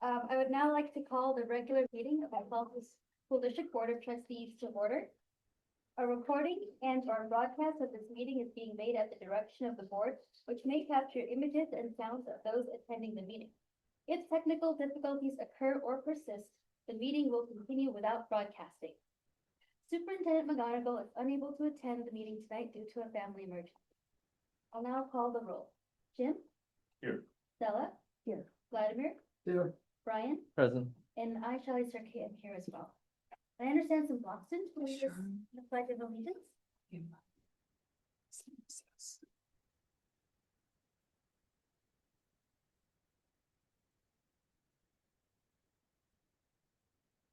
I would now like to call the regular meeting of the Bellevue School District Board of Trustees to order. A recording and or broadcast of this meeting is being made at the direction of the board, which may capture images and sounds of those attending the meeting. If technical difficulties occur or persist, the meeting will continue without broadcasting. Superintendent McGonigal is unable to attend the meeting tonight due to a family emergency. I'll now call the roll. Jim? Here. Stella? Here. Vladimir? Here. Brian? Present. And I, Shelley Cirque, am here as well. I understand some Boston to lead us in the Pledge of Allegiance.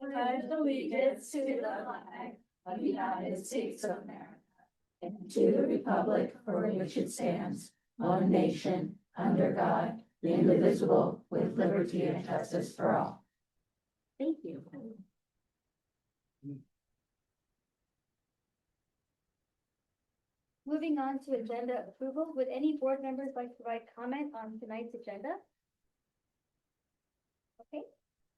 Pledge allegiance to the flag of the United States of America and to the republic for which it stands, one nation, under God, indivisible, with liberty and justice for all. Thank you. Moving on to agenda approval, would any board members like to provide comment on tonight's agenda? Okay,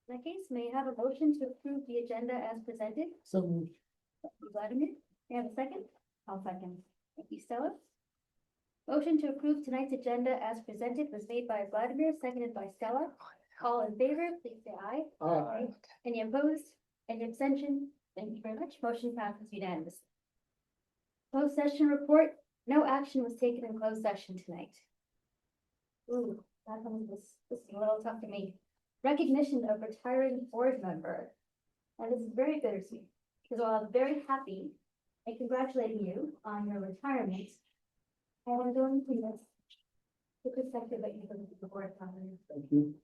in that case, may I have a motion to approve the agenda as presented? So moved. Thank you, Vladimir. May I have a second? I'll second. Thank you, Stella. Motion to approve tonight's agenda as presented was made by Vladimir, seconded by Stella. All in favor, please say aye. Aye. Any opposed? Any abstention? Thank you very much. Motion passes unanimously. Closed session report. No action was taken in closed session tonight. Ooh, that one was this is a little tough for me. Recognition of retiring board member. And this is very bittersweet because while I'm very happy and congratulating you on your retirement, I am going to miss the perspective that you bring to the board. Thank you.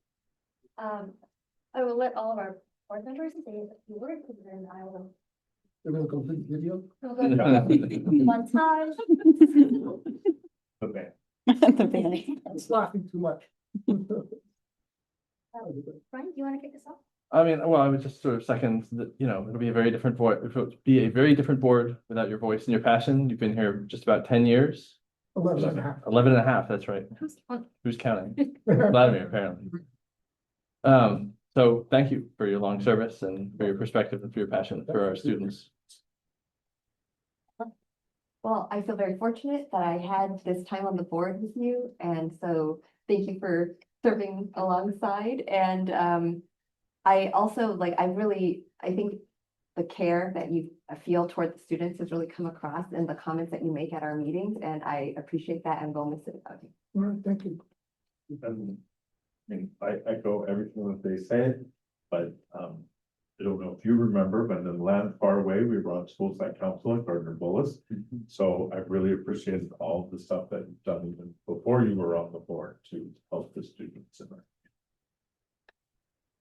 I will let all of our board members say a few words and then I will. We're gonna complete the video. Montage. Okay. The It's laughing too much. Brian, do you want to kick us off? I mean, well, I would just sort of second that, it'll be a very different board. It would be a very different board without your voice and your passion. You've been here just about 10 years. 11 and a half. 11 and a half, that's right. Who's counting? Vladimir, apparently. So thank you for your long service and for your perspective and for your passion for our students. Well, I feel very fortunate that I had this time on the board with you, and so thank you for serving alongside. And I also I think the care that you feel toward the students has really come across in the comments that you make at our meetings, and I appreciate that and will miss it about you. All right, thank you. I echo everything that they said, but I don't know if you remember, but in the land far away, we were on school site council at Gardner Bullis. So I really appreciated all the stuff that you've done even before you were on the board to help the students.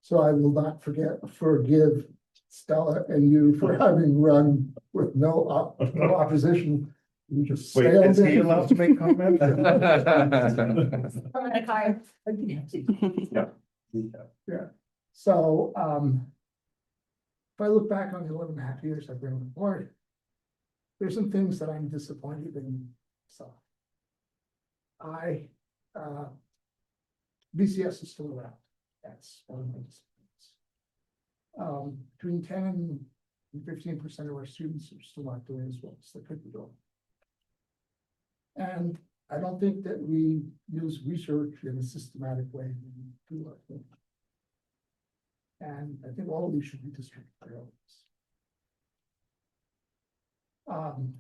So I will not forgive Stella and you for having run with no opposition. You just Wait, sailed is he in. allowed to make comments? Yeah. So, if I look back on the 11 and a half years I've been on the board, there's some things that I'm disappointed in. So, BCS is still around. That's one of my disappointments. Between 10 and 15% of our students are still not doing as well as they could be doing. And I don't think that we use research in a systematic way when we do our thing. And I think all of these should be district priorities.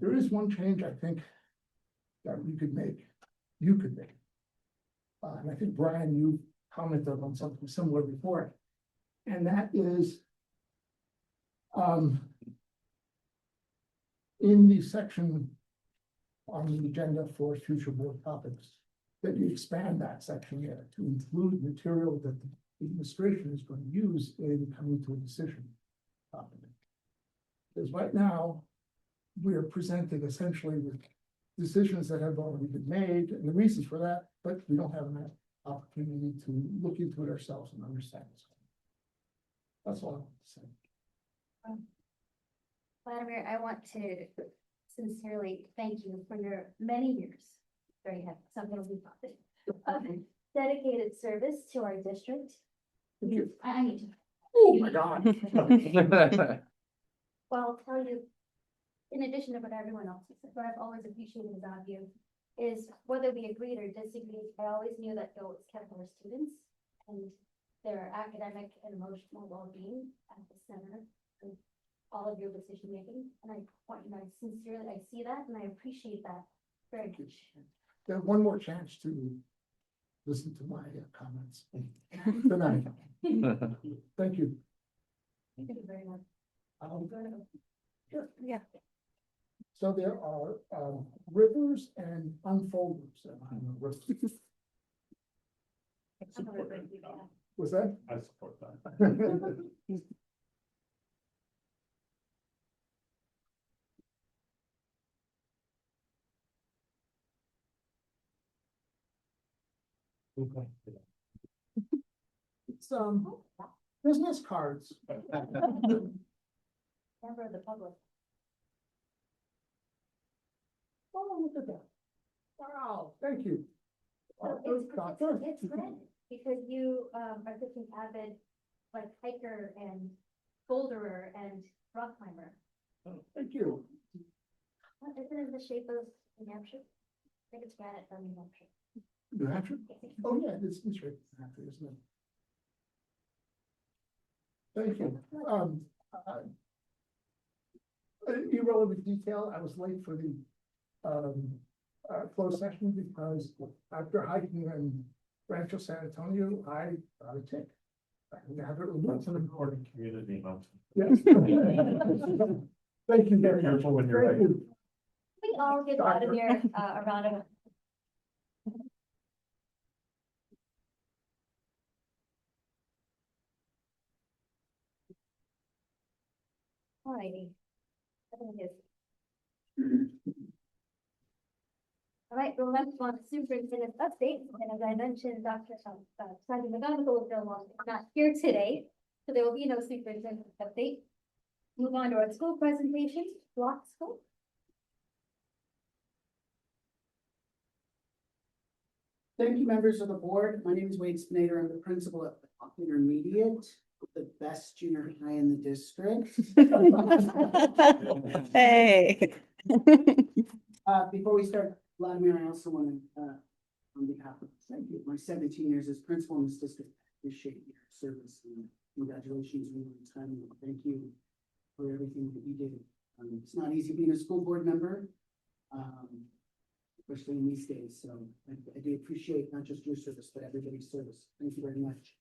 There is one change I think that you could make. And I think, Brian, you commented on something similar before. And that is in the section on the agenda for future board topics, that you expand that section here to include material that the administration is going to use in coming to a decision. Because right now, we are presented essentially with decisions that have already been made and the reasons for that, but we don't have an opportunity to look into it ourselves and understand it. That's all I want to say. Vladimir, I want to sincerely thank you for your many years, very happy, something we thought, dedicated service to our district. Thank you. I need to. Oh, my God. Well, I'll tell you, in addition to what everyone else has said, what I've always appreciated about you is whether we agreed or disagreed, I always knew that you always kept our students and their academic and emotional well-being at the center of all of your decision making. And I want you to know, sincerely, I see that and I appreciate that very much. There, one more chance to listen to my comments tonight. Thank you. Thank you very much. Sure. Yeah. So there are, rivers and unfolders. I'm gonna bring you back. Was that? I support that. It's, business cards. Member of the public. Oh, look at that. Wow, thank you. So it's good because you are such an avid like hiker and boulderer and rock climber. Thank you. Isn't it the shape of New Hampshire? I think it's granite from New Hampshire. New Hampshire? Oh, yeah, it's right. Hampshire, isn't it? Thank you. Irrelevant detail, I was late for the, closed session because after hiking in Rancho San Antonio, I got a tick. I have it removed. That's an important community mountain. Yes. Thank you very much. Careful when you're Thank right. you. We all get out of here around a. Alrighty. I think it is. All right, well, let's go on to superintendent's update, and as I mentioned, Dr. Sandy McGonigal is not here today, so there will be no superintendent update. Move on to our school presentation, block school. Thank you, members of the board. My name is Wade Spinader. I'm the principal at Block Intermediate, the best junior high in the district. Hey. Before we start, Vladimir, I also want to, on behalf of, thank you, my 17 years as principal in this district, appreciate your service and congratulations on your time. Thank you for everything that you did. It's not easy being a school board member. Especially in these days, so I do appreciate not just your service, but everybody's service. Thank you very much.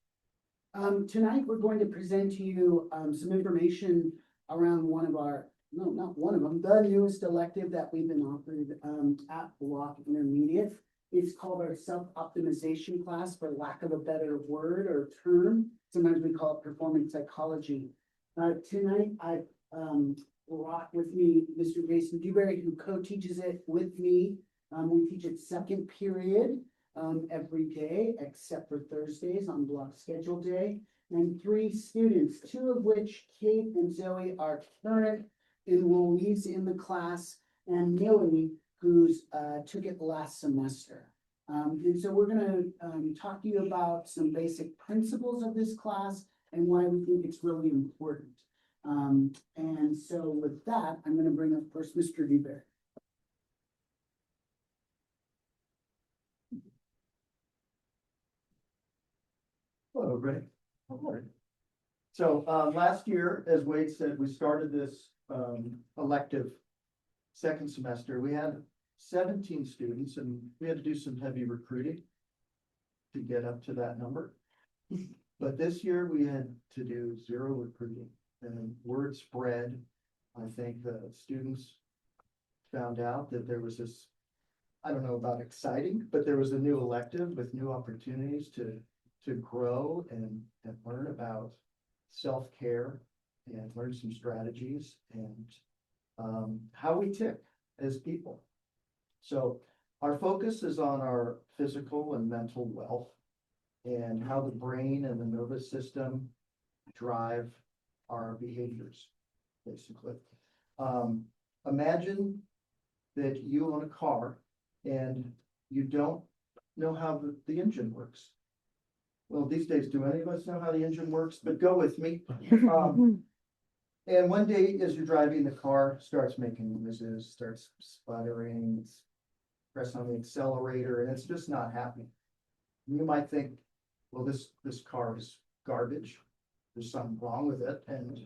Tonight, we're going to present to you some information around one of our, no, not one of them, the newest elective that we've been offered at Block Intermediate. It's called our self-optimization class, for lack of a better word or term. Sometimes we call it performance psychology. Tonight, I've brought with me Mr. Jason Dewberry, who co-teaches it with me. We teach it second period every day, except for Thursdays on block schedule day. And 3 students, 2 of which, Kate and Zoe, are current enrollees in the class, and Millie, who's took it last semester. And so we're gonna talk to you about some basic principles of this class and why we think it's really important. And so with that, I'm gonna bring up first Mr. Dewberry. Hello, everybody. So, last year, as Wade said, we started this, elective second semester. We had 17 students and we had to do some heavy recruiting to get up to that number. But this year we had to do 0 recruiting, and word spread. I think the students found out that there was this, I don't know about exciting, but there was a new elective with new opportunities to grow and learn about self-care and learn some strategies and how we tick as people. So our focus is on our physical and mental wealth and how the brain and the nervous system drive our behaviors, basically. Imagine that you own a car and you don't know how the engine works. Well, these days, do any of us know how the engine works? But go with me. And one day, as you're driving, the car starts making noises, starts sputtering, it's press on the accelerator, and it's just not happening. You might think, well, this car is garbage. There's something wrong with it, and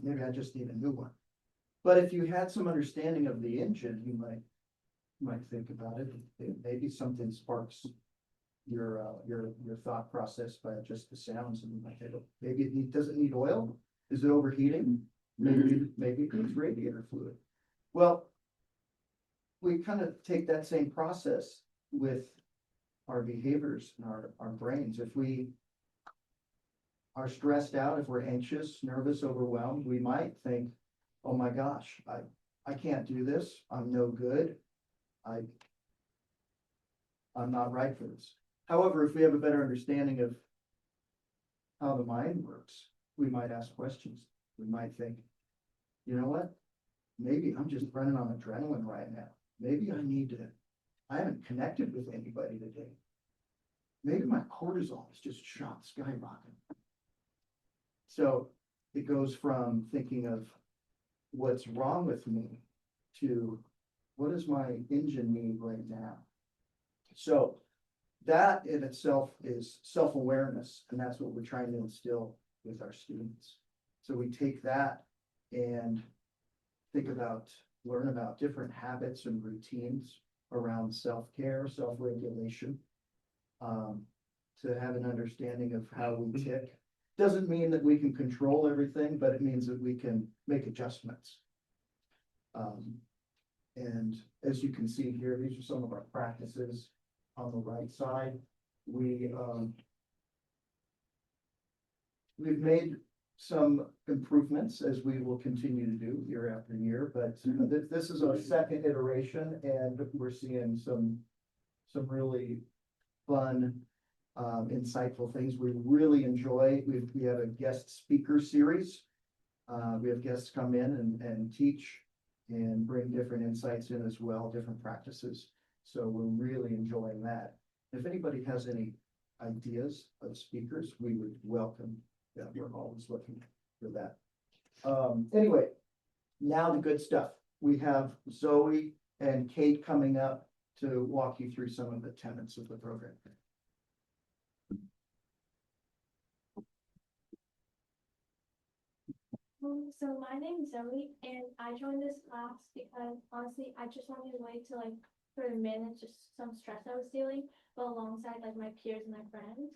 maybe I just need a new one. But if you had some understanding of the engine, you might think about it. Maybe something sparks your thought process by just the sounds, and you might think, maybe does it need oil? Is it overheating? Maybe it needs radiator fluid. Well, we kind of take that same process with our behaviors and our brains. If we are stressed out, if we're anxious, nervous, overwhelmed, we might think, oh my gosh, I can't do this. I'm no good. I'm not right for this. However, if we have a better understanding of how the mind works, we might ask questions. We might think, you know what? Maybe I'm just running on adrenaline right now. Maybe I haven't connected with anybody today. Maybe my cortisol is just shot skyrocketing. So it goes from thinking of what's wrong with me to what does my engine need right now? So that in itself is self-awareness, and that's what we're trying to instill with our students. So we take that and learn about different habits and routines around self-care, self-regulation, to have an understanding of how we tick. Doesn't mean that we can control everything, but it means that we can make adjustments. And as you can see here, these are some of our practices on the right side. We've made some improvements, as we will continue to do year after year, but this is our second iteration, and we're seeing some really fun, insightful things we really enjoy. We have a guest speaker series. We have guests come in and teach and bring different insights in as well, different practices. So we're really enjoying that. If anybody has any ideas of speakers, we would welcome them. We're always looking for that. Anyway, now the good stuff. We have Zoe and Kate coming up to walk you through some of the tenets of the program. So my name is Zoe, and I joined this class because honestly, I just wanted a way to for a minute, just some stress I was feeling, but alongside my peers and my friends.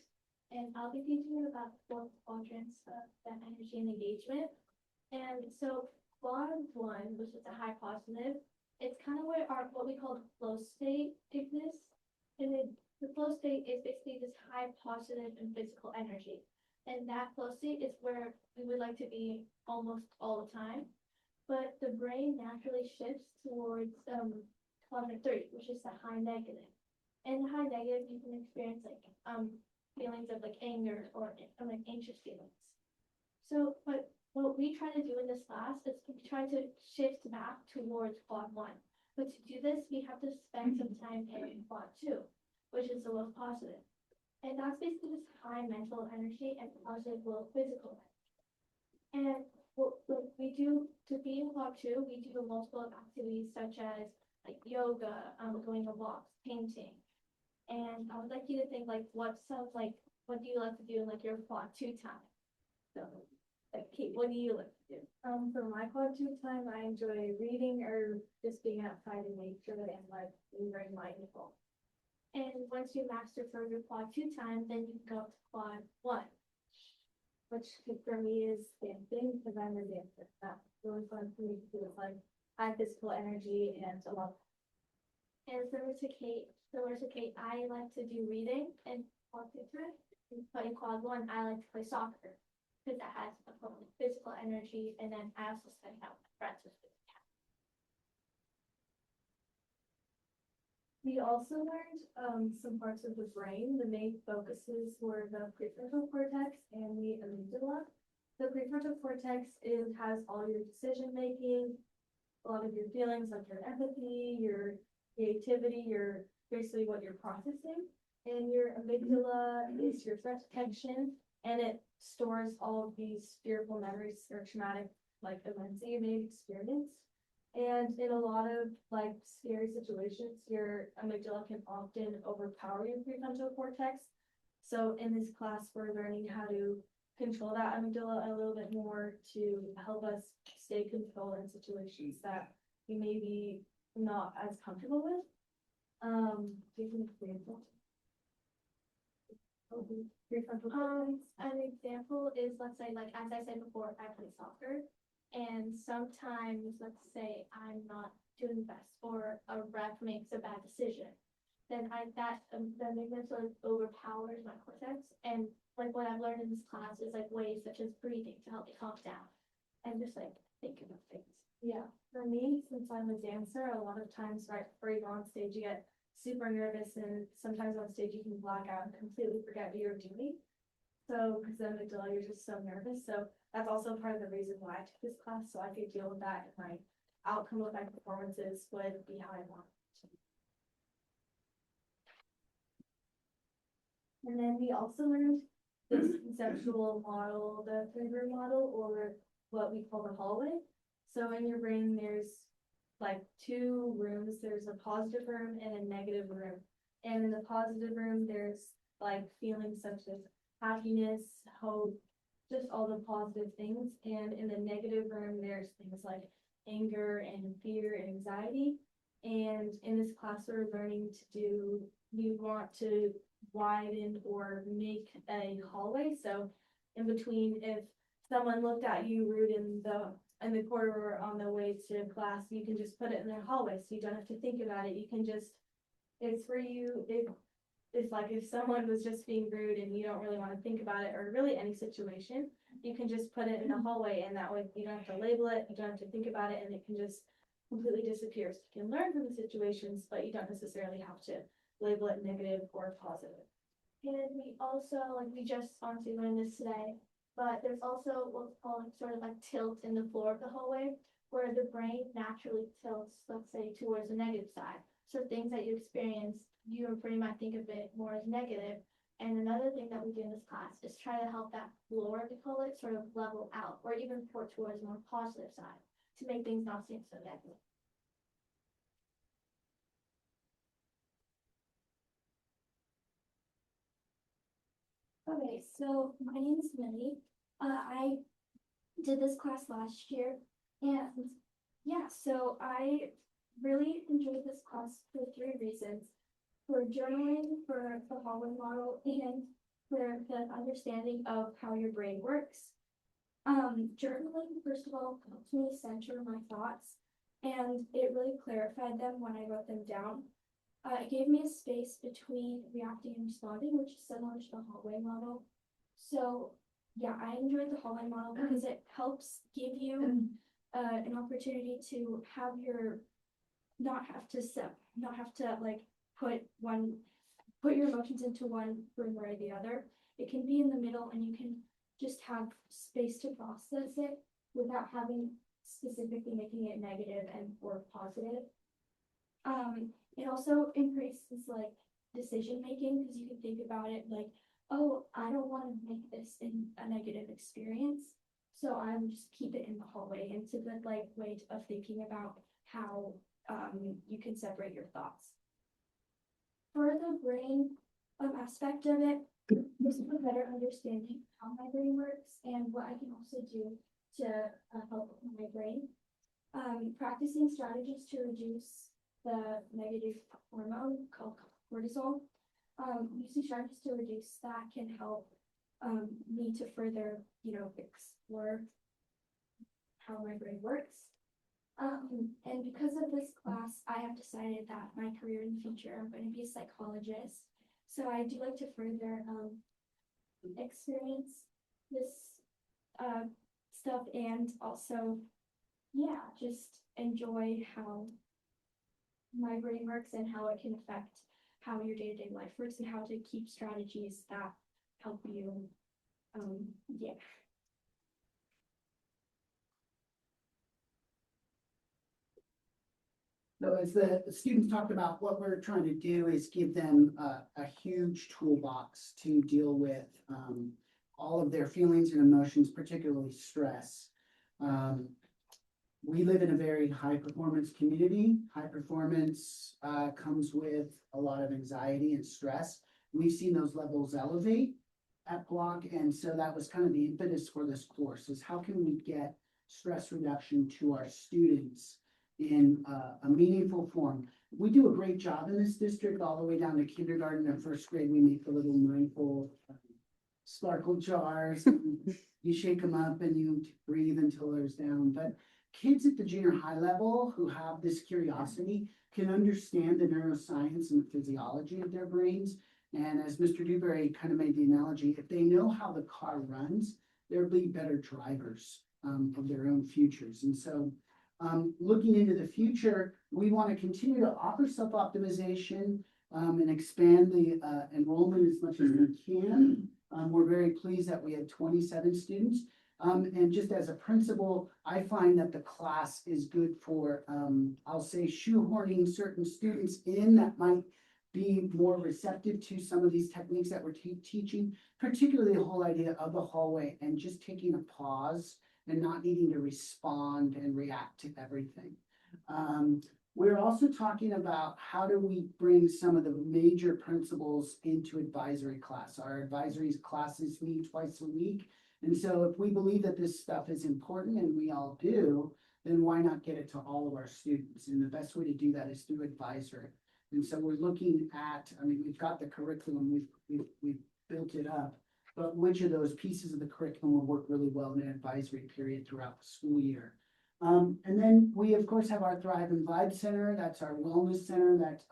And I'll be teaching you about the 4 quadrants of that energy and engagement. And so quadrant 1, which is a high positive, it's kind of where what we call the flow state exists. And the flow state is basically this high positive and physical energy. And that flow state is where we would like to be almost all the time. But the brain naturally shifts towards quadrant 3, which is the high negative. And the high negative, you can experience feelings of anger or anxious feelings. So, but what we try to do in this class is we try to shift back towards quad 1. But to do this, we have to spend some time in quad 2, which is the most positive. And that's basically this high mental energy and positive low physical energy. And what we do to be in quad 2, we do multiple activities such as yoga, going on walks, painting. And I would like you to think what do you like to do in your quad 2 time? So Kate, what do you like to do? For my quad 2 time, I enjoy reading or just being outside in nature and being very mindful. And once you master for your quad 2 time, then you can go up to quad 1. Which for me is dancing because I'm a dancer. That's really fun for me to do with high physical energy and a lot. And similar to Kate, I like to do reading and quad 2 time. But in quad 1, I like to play soccer because that has a physical energy, and then I also spend out with my friends with physicality. We also learned some parts of the brain. The main focuses were the prefrontal cortex and the amygdala. The prefrontal cortex has all your decision making, a lot of your feelings like your empathy, your creativity, basically what you're processing. and your amygdala is your threat detection, and it stores all of these fearful memories or traumatic like events that you may have experienced. And in a lot of like scary situations, your amygdala can often overpower your prefrontal cortex. So in this class, we're learning how to control that amygdala a little bit more to help us stay controlled in situations that we may be not as comfortable with. Do you have an example? Prefrontal cortex. An example is, let's say, like, as I said before, I play soccer, and sometimes, let's say, I'm not doing the best, or a ref makes a bad decision, then that movement sort of overpowers my cortex, and like what I've learned in this class is like ways such as breathing to help me calm down, and just like think about things. Yeah, for me, since I'm a dancer, a lot of times right before you go on stage, you get super nervous, and sometimes on stage you can black out and completely forget what you're doing. So, because the amygdala, you're just so nervous. So that's also part of the reason why I took this class, so I could deal with that, and my outcome of my performances would be how I want it to be. And then we also learned this conceptual model, the 3-room model, or what we call the hallway. So in your brain, there's like 2 rooms. There's a positive room and a negative room. And in the positive room, there's like feelings such as happiness, hope, just all the positive things. And in the negative room, there's things like anger and fear and anxiety. And in this class, we're learning to do, we want to widen or make a hallway. So in between, if someone looked at you rude in the corridor on the way to class, you can just put it in their hallway, so you don't have to think about it. You can just, it's for you, it's like if someone was just being rude and you don't really want to think about it, or really any situation, you can just put it in the hallway, and that way you don't have to label it, you don't have to think about it, and it can just completely disappear. So you can learn from the situations, but you don't necessarily have to label it negative or positive. And we also, like, we just honestly learned this today, but there's also what's called sort of like tilt in the floor of the hallway, where the brain naturally tilts, let's say, towards the negative side. So things that you experience, your brain might think of it more as negative. And another thing that we do in this class is try to help that floor, we call it, sort of level out, or even port towards a more positive side to make things not seem so negative. Okay, so my name is Millie. I did this class last year, and yeah, so I really enjoyed this class for 3 reasons: for journaling, for the hallway model, and for the understanding of how your brain works. Journaling, first of all, helped me center my thoughts, and it really clarified them when I wrote them down. It gave me a space between reacting and responding, which is similar to the hallway model. So yeah, I enjoyed the hallway model because it helps give you an opportunity to have your not have to like put your emotions into one room or the other. It can be in the middle, and you can just have space to process it without having specifically making it negative and or positive. It also increases like decision making, because you can think about it like, oh, I don't want to make this in a negative experience, so I'm just keep it in the hallway. And it's a good like way of thinking about how you can separate your thoughts. For the brain aspect of it, this is a better understanding how my brain works and what I can also do to help my brain. Practicing strategies to reduce the negative hormone called cortisol. Using strategies to reduce that can help me to further, explore how my brain works. And because of this class, I have decided that my career in the future, I'm going to be a psychologist. So I do like to further experience this stuff, and also, yeah, just enjoy how my brain works and how it can affect how your day-to-day life works, and how to keep strategies that help you. Yeah. So as the students talked about, what we're trying to do is give them a huge toolbox to deal with all of their feelings and emotions, particularly stress. We live in a very high performance community. High performance comes with a lot of anxiety and stress. We've seen those levels elevate at Block, and so that was kind of the impetus for this course, is how can we get stress reduction to our students in a meaningful form. We do a great job in this district, all the way down to kindergarten and first grade. We make the little mindful sparkle jars. And you shake them up and you breathe until there's down. But kids at the junior high level who have this curiosity can understand the neuroscience and the physiology of their brains. And as Mr. Dewberry kind of made the analogy, if they know how the car runs, they'll be better drivers of their own futures. And so looking into the future, we want to continue to offer self-optimization and expand the enrollment as much as we can. We're very pleased that we have 27 students. And just as a principal, I find that the class is good for, I'll say, shoehorning certain students in that might be more receptive to some of these techniques that we're teaching, particularly the whole idea of the hallway and just taking a pause and not needing to respond and react to everything. We're also talking about how do we bring some of the major principles into advisory class. Our advisory classes meet twice a week. And so if we believe that this stuff is important, and we all do, then why not get it to all of our students? And the best way to do that is through advisory. And so we're looking at, I mean, we've got the curriculum, we've built it up, but which of those pieces of the curriculum will work really well in an advisory period throughout the school year? And then we, of course, have our Thrive and Vibe Center. That's our wellness center that's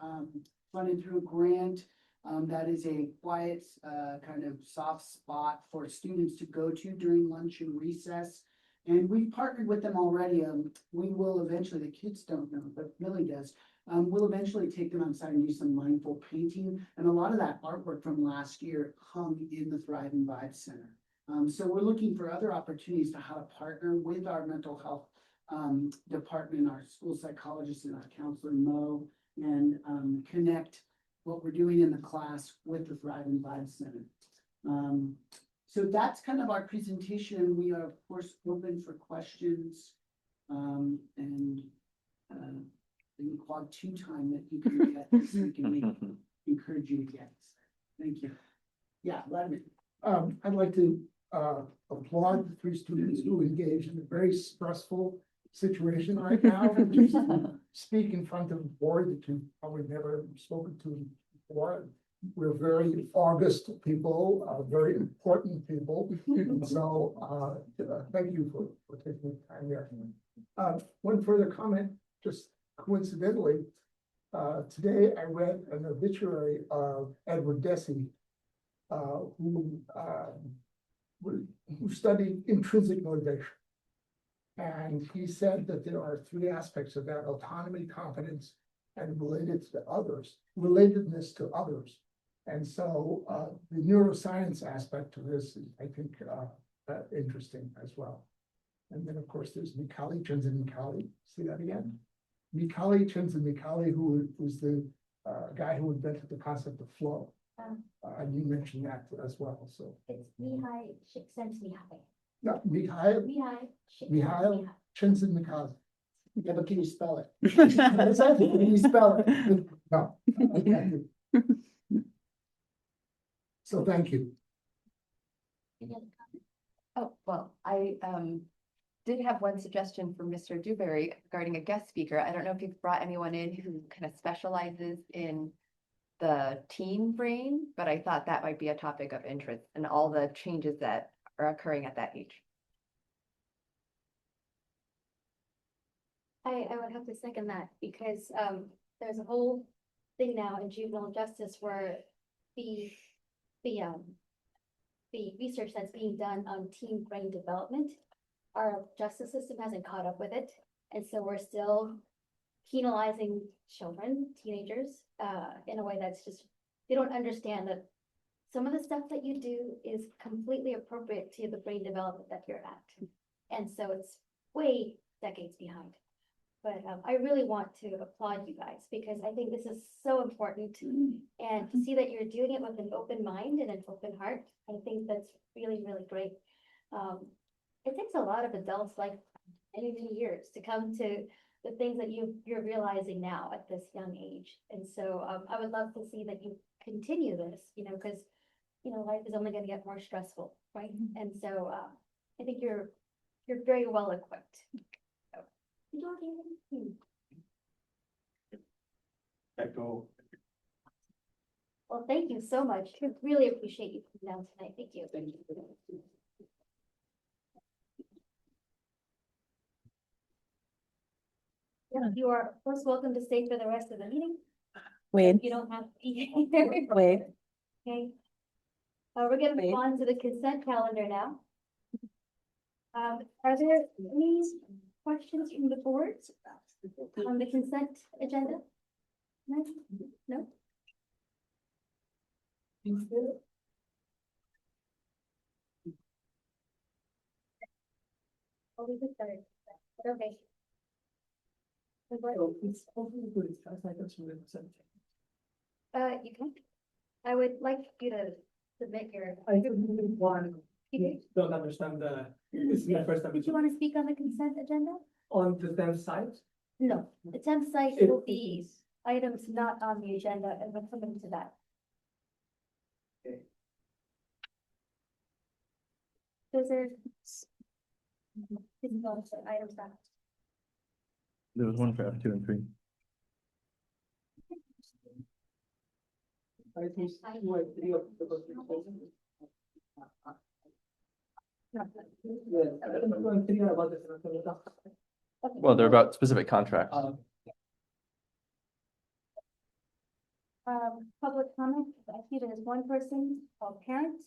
funded through a grant. That is a quiet, kind of soft spot for students to go to during lunch and recess. And we've partnered with them already. We will eventually, the kids don't know, but Millie does. We'll eventually take them outside and do some mindful painting. And a lot of that artwork from last year hung in the Thrive and Vibe Center. So we're looking for other opportunities to how to partner with our mental health department, our school psychologist and our counselor, Mo, and connect what we're doing in the class with the Thrive and Vibe Center. So that's kind of our presentation. We are, of course, open for questions and the quad 2 time that you can get, so we can encourage you to get. Thank you. Yeah, Vladimir. I'd like to applaud the 3 students who engaged in a very stressful situation right now, which is to speak in front of a board that you've probably never spoken to before. We're very august people, very important people. And so thank you for taking the time here. One further comment, just coincidentally, today I read an obituary of Edward Deci, who studied intrinsic motivation. And he said that there are 3 aspects of that: autonomy, competence, and relatedness to others. And so the neuroscience aspect to this is, I think, interesting as well. And then, of course, there's Mihaly Csikszentmihalyi. See that again? Mihaly Csikszentmihalyi, who was the guy who invented the concept of flow. And you mentioned that as well. So It's Mihai Csikszentmihalyi. no, Mihaly Csikszentmihalyi. Yeah, but can you spell it? Can you spell it? No. Okay. So thank you. Oh, well, I did have one suggestion from Mr. Dewberry regarding a guest speaker. I don't know if you've brought anyone in who kind of specializes in the teen brain, but I thought that might be a topic of interest and all the changes that are occurring at that age. I would have to second that, because there's a whole thing now in juvenile justice where the research that's being done on teen brain development, our justice system hasn't caught up with it. And so we're still penalizing children, teenagers, in a way that's just, they don't understand that some of the stuff that you do is completely appropriate to the brain development that you're at. And so it's way decades behind. But I really want to applaud you guys because I think this is so important. And to see that you're doing it with an open mind and an open heart, I think that's really, really great. It takes a lot of adults like many years to come to the things that you're realizing now at this young age. And so I would love to see that you continue this, because life is only going to get more stressful, right? And so I think you're very well equipped. Echo. Well, thank you so much. I really appreciate you coming down tonight. Thank you. Thank you. You are, of course, welcome to stay for the rest of the meeting. Wade, You don't have to be here. Wade, Okay. We're gonna Wait. move on to the consent calendar now. Are there any questions from the board on the consent agenda? No? No? Oh, we just started. Okay. You can. I would like you to submit your. I think one, Okay. don't understand this is my first time Did you want to speak on the consent agenda? on the same site. No, the temp site It- will be items not on the agenda, and we're coming to that. Okay. Those are. Items that. There was one for F2 and 3. I think two or three of the. Yeah, I think two and three are about the same. Well, they're about specific contracts. Public comment, I see there's one person called parent.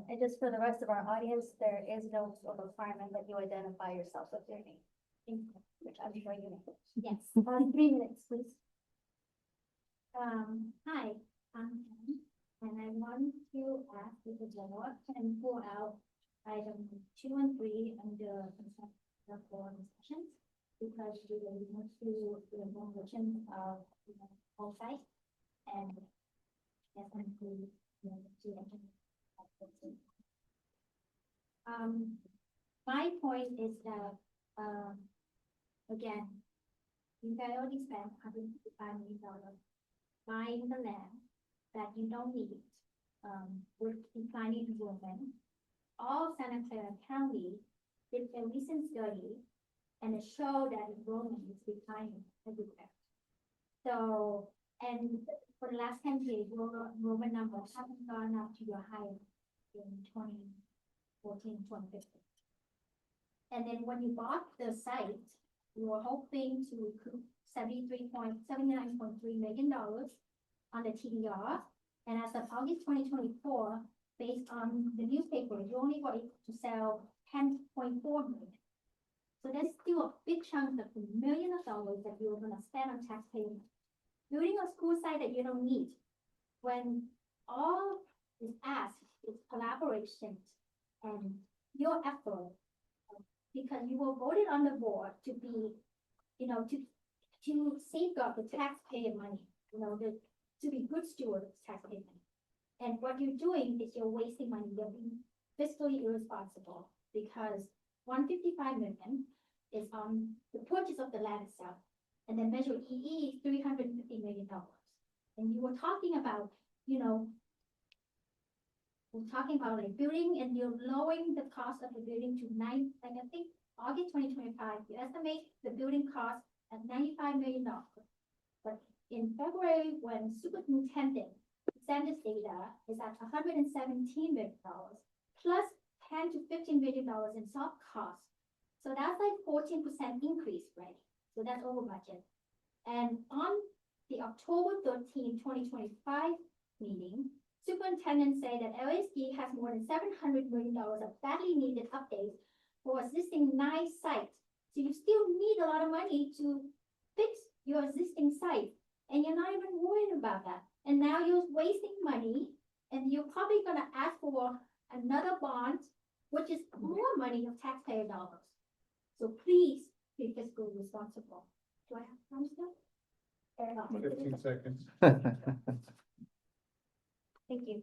And just for the rest of our audience, there is no requirement that you identify yourself with your name, which I'm sure you know. Yes, 3 minutes, please. Hi, I'm Ken, and I want to ask if the board can pull out item 2 and 3 under consent for discussions. Because we will move to the motion of all site and. Yes, and my point is that, again, you guys already spent $155 million buying the land that you don't need, with declining enrollment. All Santa Clara County did a recent study and it showed that enrollment is declining everywhere. So, and for the last 10 years, enrollment numbers haven't gone up to your high in 2014, 2015. And then when you bought the site, you were hoping to recoup $79.3 million on the TDR. And as of August 2024, based on the newspaper, you only were able to sell 10.4 million. So there's still a big chunk of the million of dollars that you're gonna spend on taxpayers. Building a school site that you don't need, when all is asked is collaboration and your effort, because you were voted on the board to be, to safeguard the taxpayer money, to be good stewards of taxpayer money. And what you're doing is you're wasting money, you're being fiscally irresponsible, because 155 million is on the purchase of the land itself. And then Measure EE is $350 million. And you were talking about, we're talking about like building, and you're lowering the cost of the building to I think August 2025, you estimate the building cost at $95 million. But in February, when Superintendent Sanders data is at $117 million, plus $10 to $15 million in soft costs. So that's like 14% increase, right? So that's over budget. And on the October 13, 2025 meeting, Superintendent said that LASD has more than $700 million of badly needed updates for existing 9 sites. So you still need a lot of money to fix your existing site, and you're not even worried about that. And now you're wasting money, and you're probably gonna ask for another bond, which is more money of taxpayer dollars. So please be fiscally responsible. Do I have to promise that? 15 seconds. Thank you.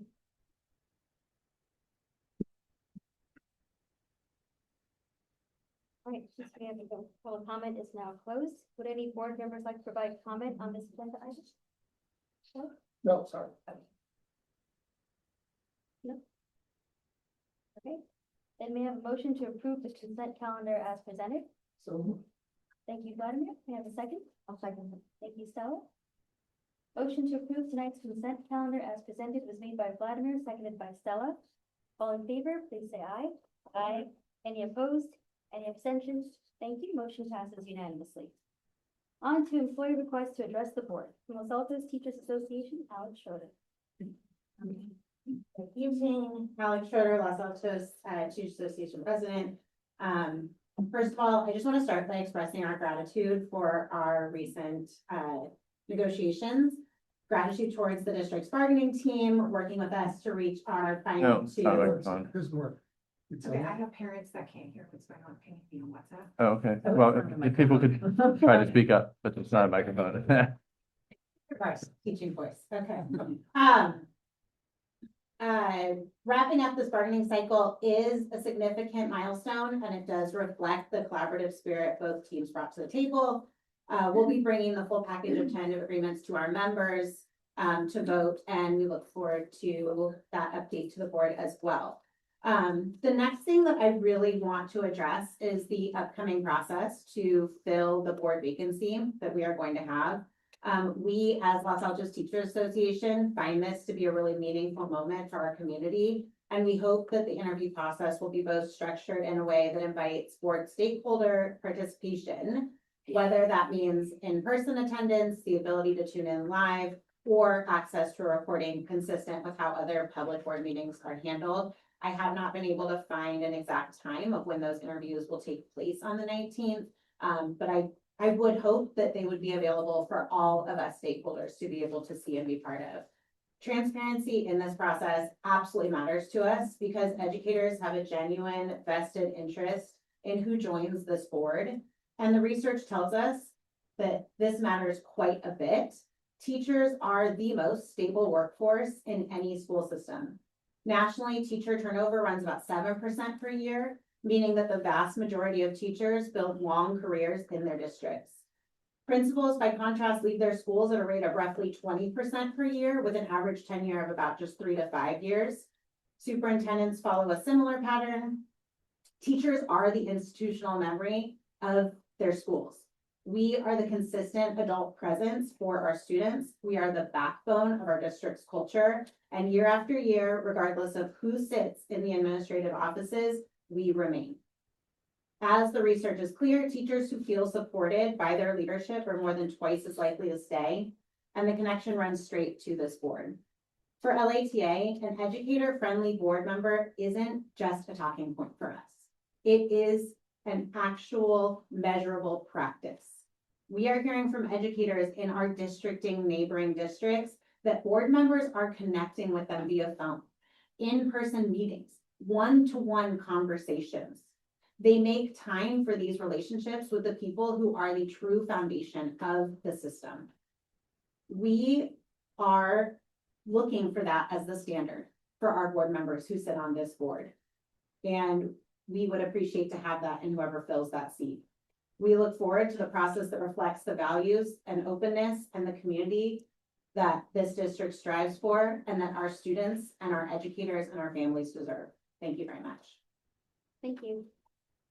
All right, since we have the public comment is now closed, would any board members like to provide comment on this agenda item? No? No, sorry. Okay, then we have a motion to approve the consent calendar as presented. So, Thank you, Vladimir. May I have a second? I'll second it. Thank you, Stella. Motion to approve tonight's consent calendar as presented was made by Vladimir, seconded by Stella. All in favor, please say aye. Aye. Any opposed? Any abstentions? Thank you. Motion passes unanimously. On to employee requests to address the board. From Los Altos Teachers Association, Alex Schroeder. Good evening, Alex Schroeder, Los Altos Teachers Association President. First of all, I just want to start by expressing our gratitude for our recent negotiations. Gratitude towards the district's bargaining team, working with us to reach our No, final it's not two. microphone. this work. It's Okay, a- I have parents that can't hear what's going on. Can you be on WhatsApp? Oh, okay. Oh, Well, it's not a if people could microphone. try to speak up, but it's not a microphone. Right, teaching voice, okay. Wrapping up this bargaining cycle is a significant milestone, and it does reflect the collaborative spirit both teams brought to the table. We'll be bringing the full package of tentative agreements to our members to vote, and we look forward to that update to the board as well. The next thing that I really want to address is the upcoming process to fill the board vacancy that we are going to have. We, as Los Altos Teachers Association, find this to be a really meaningful moment for our community. And we hope that the interview process will be both structured in a way that invites board stakeholder participation, whether that means in-person attendance, the ability to tune in live, or access to a recording consistent with how other public board meetings are handled. I have not been able to find an exact time of when those interviews will take place on the 19th. But I would hope that they would be available for all of us stakeholders to be able to see and be part of. Transparency in this process absolutely matters to us because educators have a genuine vested interest in who joins this board. And the research tells us that this matters quite a bit. Teachers are the most stable workforce in any school system. Nationally, teacher turnover runs about 7% per year, meaning that the vast majority of teachers build long careers in their districts. Principals, by contrast, leave their schools at a rate of roughly 20% per year, with an average tenure of about just 3 to 5 years. Superintendents follow a similar pattern. Teachers are the institutional memory of their schools. We are the consistent adult presence for our students. We are the backbone of our district's culture. And year after year, regardless of who sits in the administrative offices, we remain. As the research is clear, teachers who feel supported by their leadership are more than twice as likely to stay, and the connection runs straight to this board. For LATA, an educator-friendly board member isn't just a talking point for us. It is an actual measurable practice. We are hearing from educators in our districting neighboring districts that board members are connecting with them via phone, in-person meetings, one-to-one conversations. They make time for these relationships with the people who are the true foundation of the system. We are looking for that as the standard for our board members who sit on this board. And we would appreciate to have that in whoever fills that seat. We look forward to the process that reflects the values and openness and the community that this district strives for and that our students and our educators and our families deserve. Thank you very much. Thank you.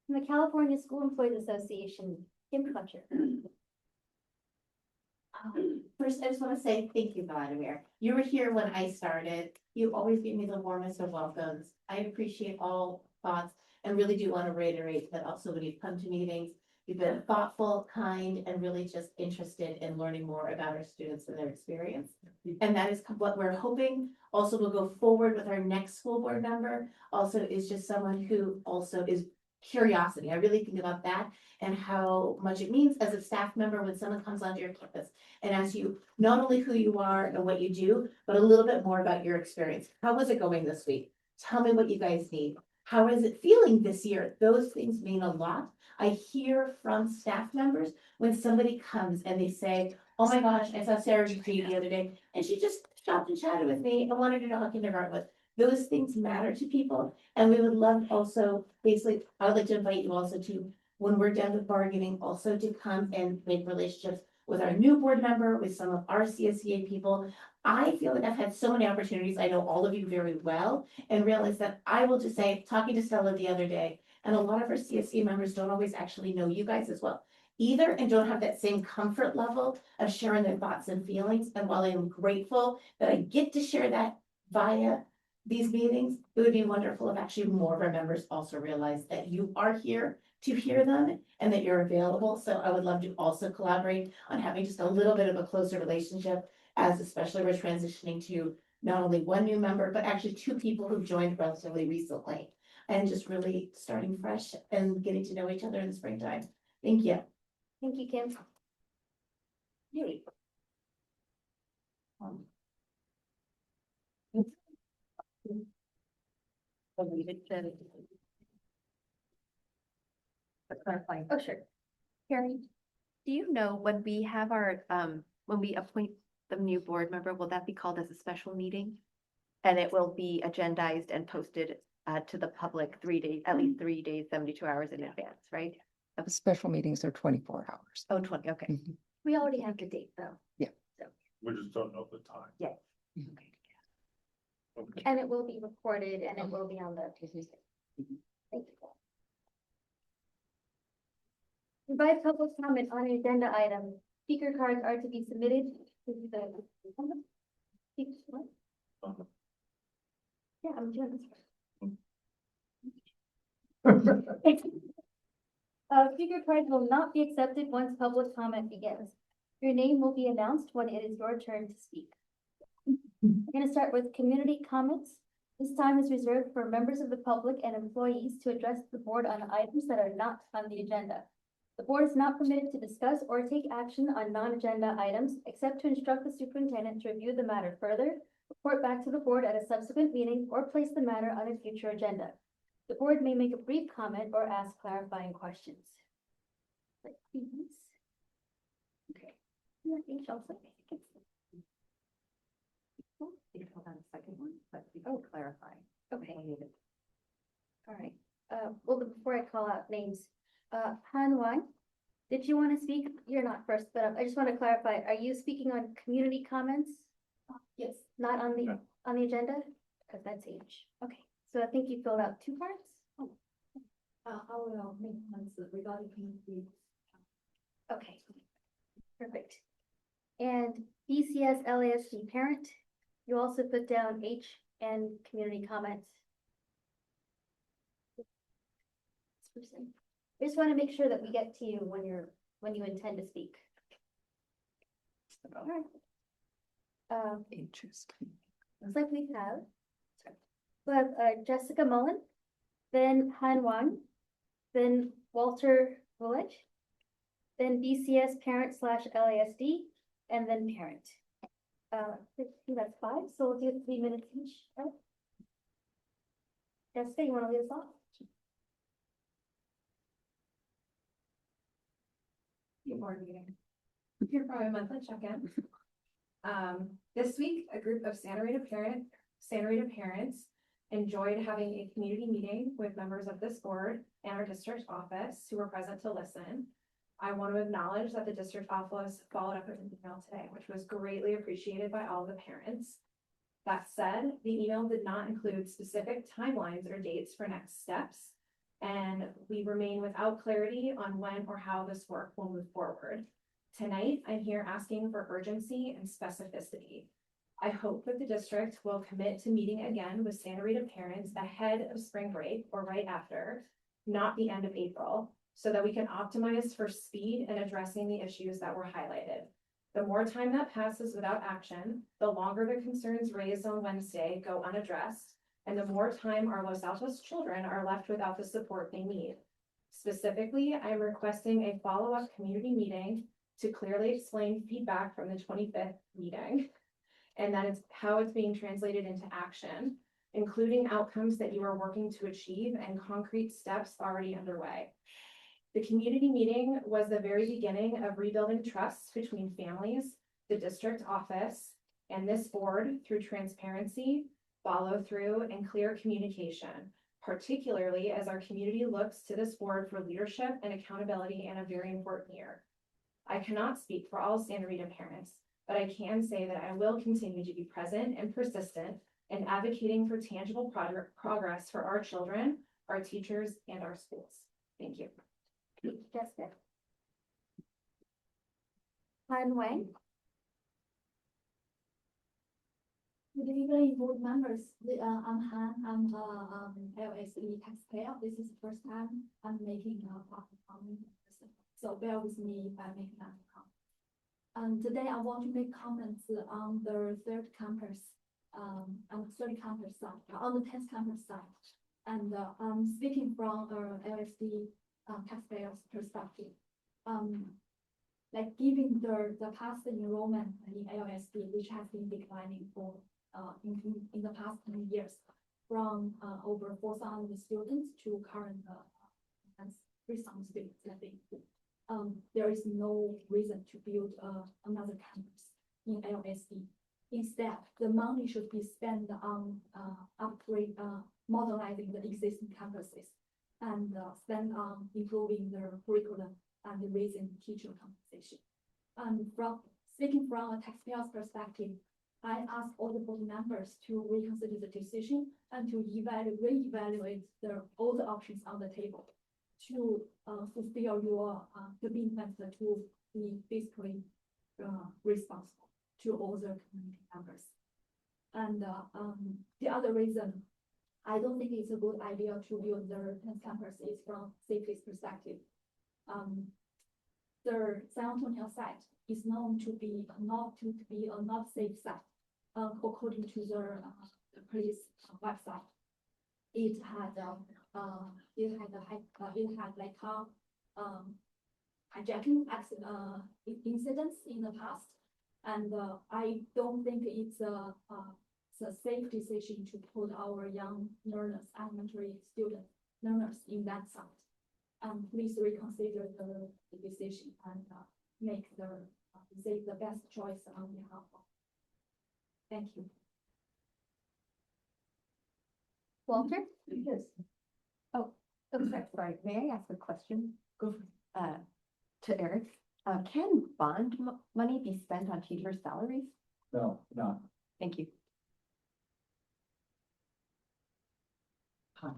From the California School Employees Association, Kim Fletcher. First, I just want to say thank you, Vladimir. You were here when I started. You always give me the warmest of welcomes. I appreciate all thoughts and really do want to reiterate that also when you've come to meetings, you've been thoughtful, kind, and really just interested in learning more about our students and their experience. And that is what we're hoping also will go forward with our next school board member. Also is just someone who also is curiosity. I really think about that and how much it means as a staff member when someone comes onto your campus and asks you not only who you are and what you do, but a little bit more about your experience. How was it going this week? Tell me what you guys need. How is it feeling this year? Those things mean a lot. I hear from staff members when somebody comes and they say, oh my gosh, I saw Sarah Dupree the other day, and she just stopped and chatted with me. I wanted to know how kindergarten was. Those things matter to people, and we would love also, basically, I would like to invite you also to, when we're done with bargaining, also to come and make relationships with our new board member, with some of our CSEA people. I feel like I've had so many opportunities, I know all of you very well, and realize that I will just say, talking to Stella the other day, and a lot of our CSE members don't always actually know you guys as well either, and don't have that same comfort level of sharing their thoughts and feelings. And while I am grateful that I get to share that via these meetings, it would be wonderful if actually more of our members also realize that you are here to hear them and that you're available. So I would love to also collaborate on having just a little bit of a closer relationship, as especially we're transitioning to not only one new member, but actually two people who joined relatively recently, and just really starting fresh and getting to know each other in the springtime. Thank you. Thank you, Kim. Yuri. Oh, sure. Carrie, do you know when we have our, when we appoint the new board member, will that be called as a special meeting? And it will be agendized and posted to the public 3 days, at least 3 days, 72 hours in advance, right? Special meetings are 24 hours. Oh, 20, okay. Mhm. We already have the date though. We just don't know the time. Yeah. Okay. And it will be recorded and it will be on the. Thank you. Provide public comment on an agenda item. Speaker cards are to be submitted to the. What? Yeah, I'm doing this. Speaker cards will not be accepted once public comment begins. Your name will be announced when it is your turn to speak. We're going to start with community comments. This time is reserved for members of the public and employees to address the board on items that are not on the agenda. The board is not permitted to discuss or take action on non-agenda items, except to instruct the superintendent to review the matter further, report back to the board at a subsequent meeting, or place the matter on a future agenda. The board may make a brief comment or ask clarifying questions. Okay. I think also, I think it's. Hold on a second one, but we can clarify. Okay. All right. Well, before I call out names, Han Wang, did you want to speak? You're not first, but I just want to clarify. Are you speaking on community comments? Yes. Not on the agenda? Because that's H. Okay. So I think you filled out 2 parts. I will make comments regarding community. Okay. Perfect. And BCS LASD parent, you also put down H and community comments. I just want to make sure that we get to you when you intend to speak. All right. Interesting. Looks like we have Jessica Mullen, then Han Wang, then Walter Village, then BCS parent / LASD, and then parent. I think that's 5, so we'll do 3 minutes each. Right? Jessica, you want to lead us off? Board meeting. Here for my monthly check-in. This week, a group of Santa Rita parents enjoyed having a community meeting with members of this board and our district office who were present to listen. I want to acknowledge that the district office followed up with an email today, which was greatly appreciated by all the parents. That said, the email did not include specific timelines or dates for next steps, and we remain without clarity on when or how this work will move forward. Tonight, I'm here asking for urgency and specificity. I hope that the district will commit to meeting again with Santa Rita parents ahead of spring break or right after, not the end of April, so that we can optimize for speed in addressing the issues that were highlighted. The more time that passes without action, the longer the concerns raised on Wednesday go unaddressed, and the more time our Los Altos children are left without the support they need. Specifically, I'm requesting a follow-up community meeting to clearly explain feedback from the 25th meeting, and that is how it's being translated into action, including outcomes that you are working to achieve and concrete steps already underway. The community meeting was the very beginning of rebuilding trust between families, the district office, and this board through transparency, follow through, and clear communication, particularly as our community looks to this board for leadership and accountability in a very important year. I cannot speak for all Santa Rita parents, but I can say that I will continue to be present and persistent in advocating for tangible progress for our children, our teachers, and our schools. Thank you. Jessica. Han Wang. Good evening, board members. I'm Han. I'm LSE taxpayer. This is the first time I'm making a public comment. So bear with me by making that comment. Today I want to make comments on the third campus, on the third campus side, on the 10th campus side. And I'm speaking from LSD taxpayers' perspective. Like given the past enrollment in LSD, which has been declining for in the past 10 years, from over 4,000 students to current 3,000 students, I think. There is no reason to build another campus in LSD. Instead, the money should be spent on modernizing the existing campuses and spend on improving the curriculum and raising teacher compensation. Speaking from a taxpayer's perspective, I ask all the board members to reconsider the decision and to reevaluate all the options on the table to fulfill your commitment to be fiscally responsible to all the community members. And the other reason, I don't think it's a good idea to build the 10th campus is from safety's perspective. The San Antonio site is known to be a not safe site, according to the police website. It had hijacking incidents in the past, and I don't think it's a safe decision to put our young learners, elementary student learners in that site. Please reconsider the decision and make the best choice on behalf of. Thank you. Walter. Yes. Oh, sorry. May I ask a question? Go for To Eric, can bond money be spent on teachers' salaries? No, no. Thank you. Hi,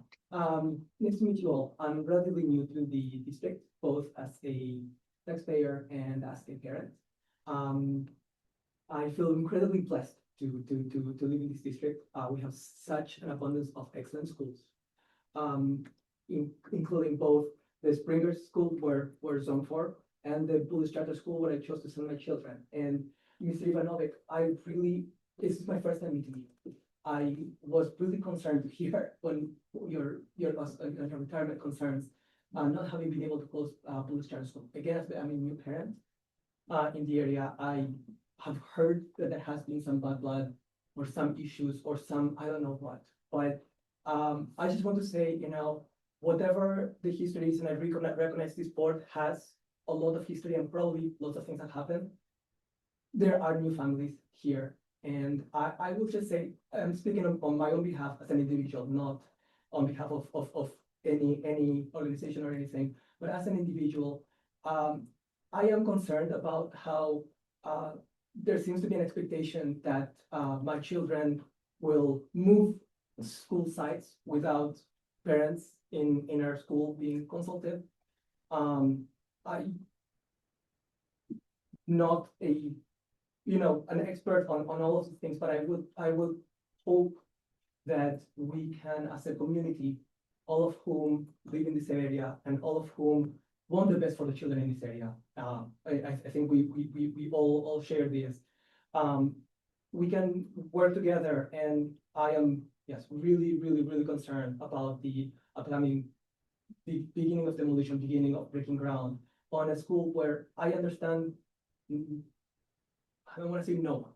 nice to meet you all. I'm relatively new to the district, both as a taxpayer and as a parent. I feel incredibly blessed to live in this district. We have such an abundance of excellent schools, including both the Springer School where we're zoned for and the Bullis Charter School where I chose to send my children. And Mr. Ivanovic, this is my first time meeting you. I was really concerned to hear when your retirement concerns, not having been able to close Bullis Charter School. Again, I'm a new parent in the area. I have heard that there has been some bad blood or some issues or some, I don't know what, but I just want to say, whatever the history is, and I recognize this board has a lot of history and probably lots of things that happen. There are new families here. And I will just say, I'm speaking on my own behalf as an individual, not on behalf of any organization or anything, but as an individual, I am concerned about how there seems to be an expectation that my children will move school sites without parents in our school being consulted. I'm not an expert on all of these things, but I would hope that we can, as a community, all of whom live in this area and all of whom want the best for the children in this area. I think we all share this. We can work together, and I am really concerned about the upcoming beginning of demolition, beginning of breaking ground on a school where I understand. I don't want to say no,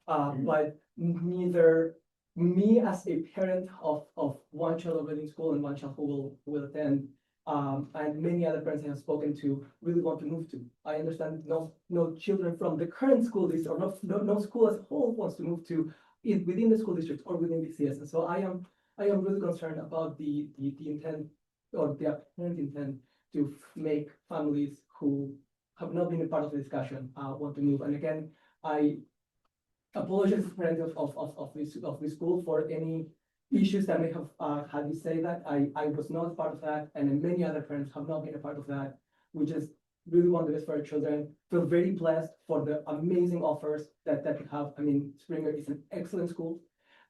but neither me as a parent of one child attending school and one child who will attend, and many other parents I have spoken to really want to move to. I understand no children from the current school district or no school as a whole wants to move to within the school district or within BCS. And so I am really concerned about the intent or the apparent intent to make families who have not been a part of the discussion want to move. And again, I apologize to parents of this school for any issues that may have had me say that. I was not part of that, and many other parents have not been a part of that. We just really want the best for our children. Feel very blessed for the amazing offers that we have. I mean, Springer is an excellent school,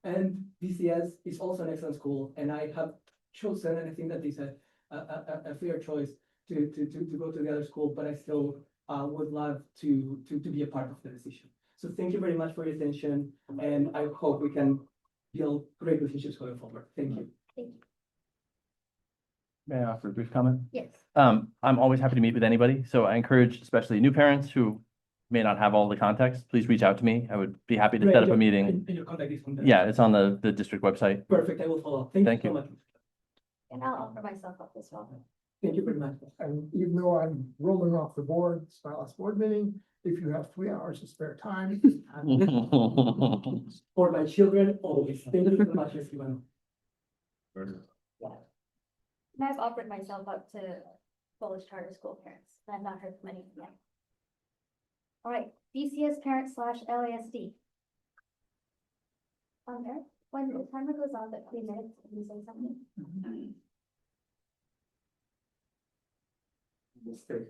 and BCS is also an excellent school. And I have chosen, and I think that is a fair choice to go to the other school, but I still would love to be a part of the decision. So thank you very much for your attention, and I hope we can build great relationships going forward. Thank you. Thank you. May I offer a brief comment? Yes. I'm always happy to meet with anybody, so I encourage especially new parents who may not have all the context, please reach out to me. I would be happy to set up a meeting. And your contact is on there. Yeah, it's on the district website. Perfect, I will follow up. Thank Thank you you. so much. And I'll offer myself up as well. Thank you very much. And even though I'm rolling off the board, it's my last board meeting, if you have 3 hours of spare time. For my children, always. Thank you very much, everyone. And I've offered myself up to Polish charter school parents. I've not heard from any yet. All right, BCS parent / LASD. Eric, when the timer goes off at 3 minutes, can you say something? Mistake.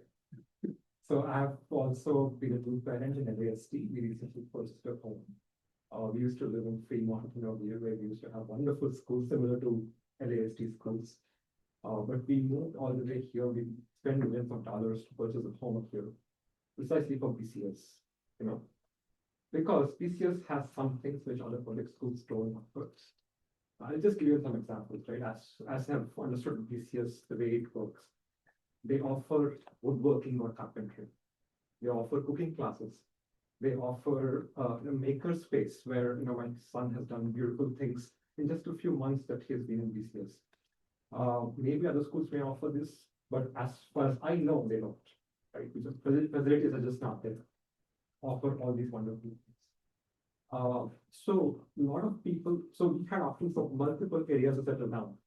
So I've also been a group parent in LASD. We recently purchased a home. We used to live in Fremont, where we used to have wonderful schools similar to LASD schools. But we moved all the way here. We spent millions of dollars to purchase a home up here, precisely for BCS, because BCS has some things which other public schools don't offer. I'll just give you some examples, right? As I've understood BCS, the way it works, they offer woodworking or carpentry. They offer cooking classes. They offer a maker space where my son has done beautiful things in just a few months that he has been in BCS. Maybe other schools may offer this, but as far as I know, they don't. Right? Because facilities are just not there. Offer all these wonderful things. So a lot of people. So we had options for multiple areas to settle down.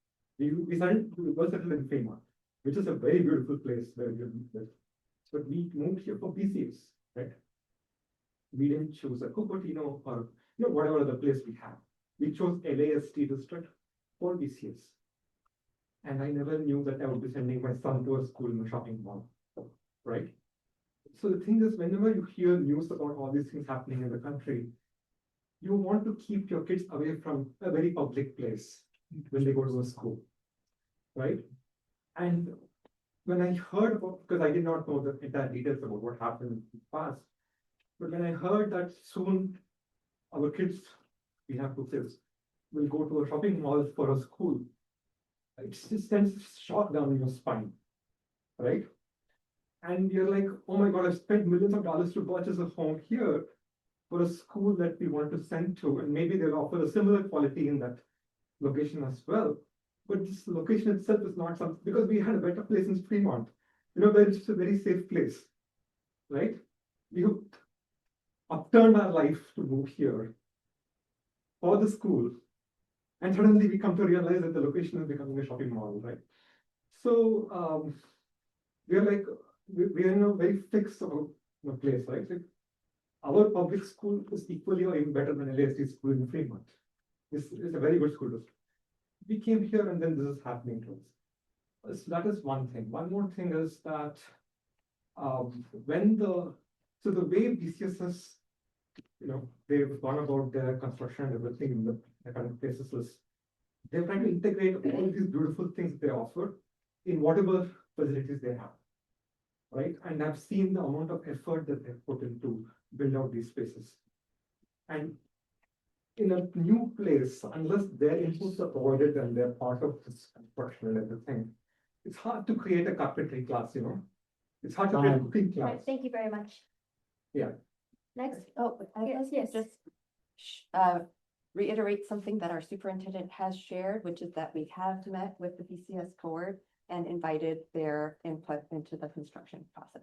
We decided to go settle in Fremont, which is a very beautiful place where we live. But we moved here for BCS, right? We didn't choose a Cupertino or whatever other place we had. We chose LASD district for BCS. And I never knew that I would be sending my son to a school in a shopping mall, right? So the thing is, whenever you hear news about all these things happening in the country, you want to keep your kids away from a very public place when they go to a school, right? And when I heard about, because I did not know the entire details about what happened in the past, but when I heard that soon our kids, we have 2 kids, will go to a shopping mall for a school, it just sends shock down your spine, right? And you're like, oh my God, I've spent millions of dollars to purchase a home here for a school that we want to send to, and maybe they'll offer a similar quality in that location as well. But this location itself is not something, because we had a better place in Fremont, where it's just a very safe place, right? We have upturned our life to move here for the school, and suddenly we come to realize that the location is becoming a shopping mall, right? So we're like, we're in a very fixed place, right? Like, our public school is equally or even better than LASD school in Fremont. It's a very good school district. We came here and then this is happening to us. So that is one thing. One more thing is that the way BCS has, they've gone about their construction and everything in the current places is they're trying to integrate all these beautiful things they offer in whatever facilities they have, right? And I've seen the amount of effort that they've put into build out these spaces. And in a new place, unless their inputs are provided and they're part of this construction and everything, it's hard to create a carpentry class, It's hard to create a cooking All class. right, thank you very much. Yeah. Next. Oh, I Yes, was yes. just reiterate something that our superintendent has shared, which is that we have met with the BCS board and invited their input into the construction process.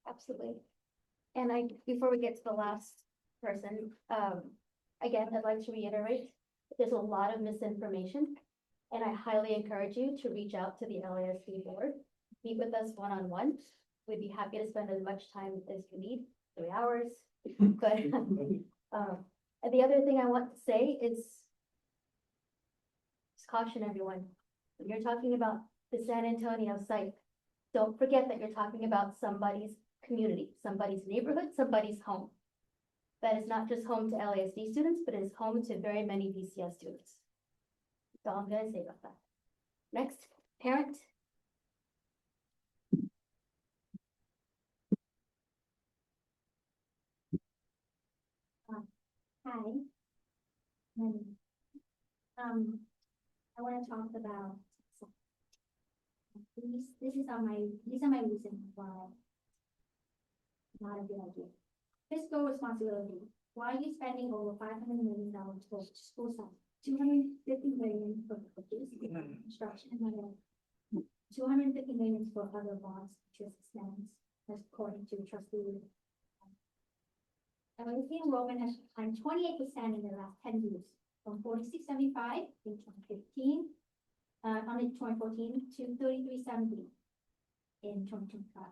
Absolutely. And before we get to the last person, again, I'd like to reiterate, there's a lot of misinformation. And I highly encourage you to reach out to the LASD board, meet with us one-on-one. We'd be happy to spend as much time as you need, 3 hours. But, and the other thing I want to say is, just caution everyone, when you're talking about the San Antonio site, don't forget that you're talking about somebody's community, somebody's neighborhood, somebody's home. That is not just home to LASD students, but it is home to very many BCS students. That's all I'm gonna say about that. Next, parent. Hi. I want to talk about these are my reasons why not a good idea. Fiscal responsibility. Why are you spending over $500 million for school sites? 250 million for coaches, construction, and 250 million for other bonds, interest expense, according to trustee. LASD enrollment has climbed 28% in the last 10 years, from 4675 in 2015, only 2014 to 3370 in 2025.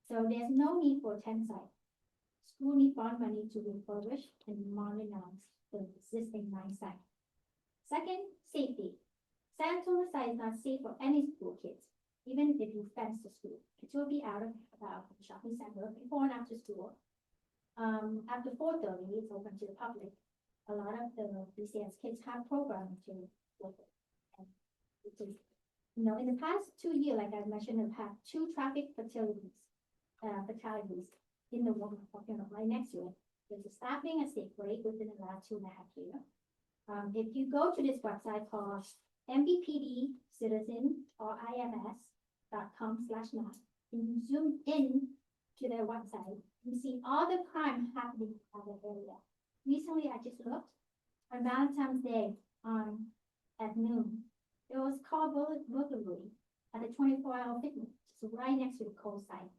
So there's no need for a 10 site. School need bond money to refurbish and modernize the existing 9 sites. Second, safety. San Antonio site is not safe for any school kids, even if you fence the school. Kids will be out about the shopping center before and after school. After 4:30, it's open to the public. A lot of the BCS kids have programming to work with. And it is, in the past 2 years, like I mentioned, I've had 2 traffic fatalities in the woman right next to it. There's a staffing and safe break within the last 2.5 years. If you go to this website called MBPD Citizen or IMS.com/math, and you zoom in to their website, you see all the crime happening in that area. Recently, I just looked on Valentine's Day at noon. It was called burglary at a 24-hour fitness, just right next to the coal site.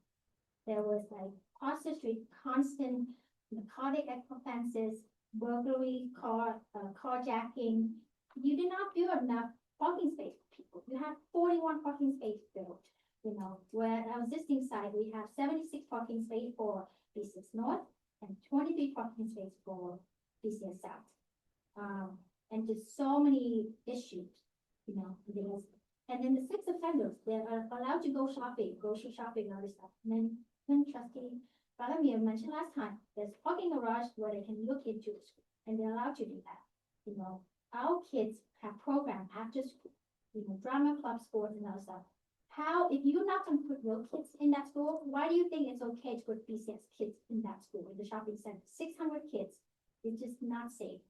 There was like across the street, constant narcotic offenses, burglary, carjacking. You did not build enough parking space for people. You have 41 parking spaces built. Where our existing site, we have 76 parking space for BCS North and 23 parking space for BCS South. And just so many issues, and then the 6 offenders, they are allowed to go shopping, grocery shopping, and other stuff. And then trustee Vladimir mentioned last time, there's parking garage where they can look into the school, and they're allowed to do that. Our kids have programs after school, drama club, sports, and other stuff. If you're not going to put real kids in that school, why do you think it's okay to put BCS kids in that school, in the shopping center? 600 kids, it's just not safe.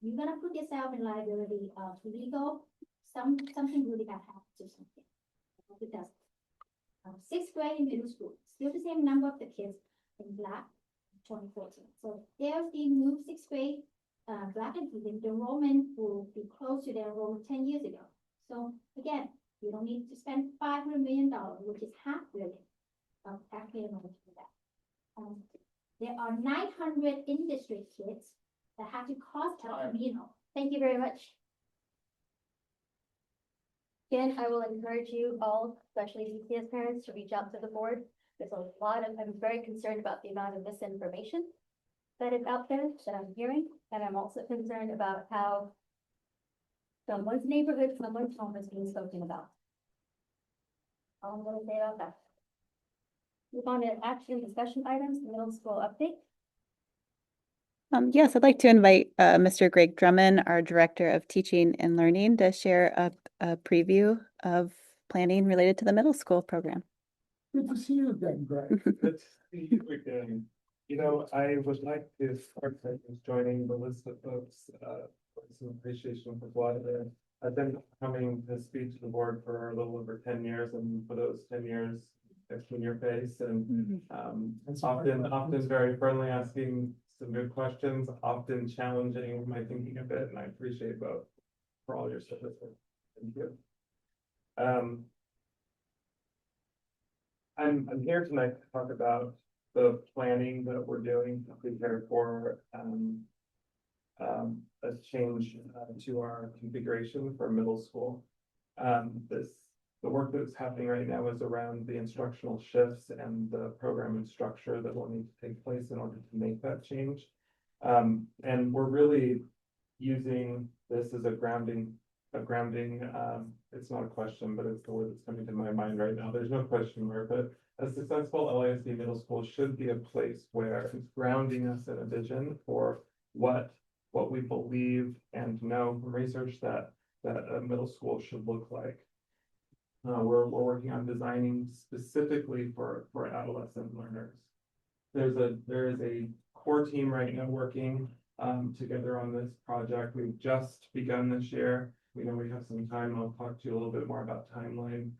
You're going to put yourself in liability of legal, something really bad happens or something. I hope it doesn't. 6th grade in middle school, still the same number of the kids in Black, 2014. So if they move 6th grade, Black and Vegan, the enrollment will be close to their enrollment 10 years ago. So again, you don't need to spend $500 million, which is $500 million of taxpayer money to do that. There are 900 industry kids that have to cost out a meal. Thank you very much. Again, I will encourage you all, especially BCS parents, to reach out to the board. There's a lot of, I'm very concerned about the amount of misinformation that is out there that I'm hearing. And I'm also concerned about how someone's neighborhood, someone's home is being spoken about. All I'm gonna say about that. Move on to action discussion items, middle school update. Yes, I'd like to invite Mr. Greg Drummond, our Director of Teaching and Learning, to share a preview of planning related to the middle school program. Good to see you again, Greg. Good to see you again. I would like to start by just joining the list of folks, for some appreciation for Vladimir. I've been coming to speak to the board for a little over 10 years, and for those 10 years, I've seen your face and often very friendly, asking some good questions, often challenging my thinking a bit, and I appreciate both for all your service. Thank you. I'm here tonight to talk about the planning that we're doing to prepare for a change to our configuration for middle school. The work that's happening right now is around the instructional shifts and the program and structure that will need to take place in order to make that change. And we're really using this as a grounding, it's not a question, but it's the word that's coming to my mind right now. There's no question mark, but a successful LASD middle school should be a place where it's grounding us in a vision for what we believe and know from research that a middle school should look like. We're working on designing specifically for adolescent learners. There is a core team right now working together on this project. We've just begun this year. We know we have some time. I'll talk to you a little bit more about timeline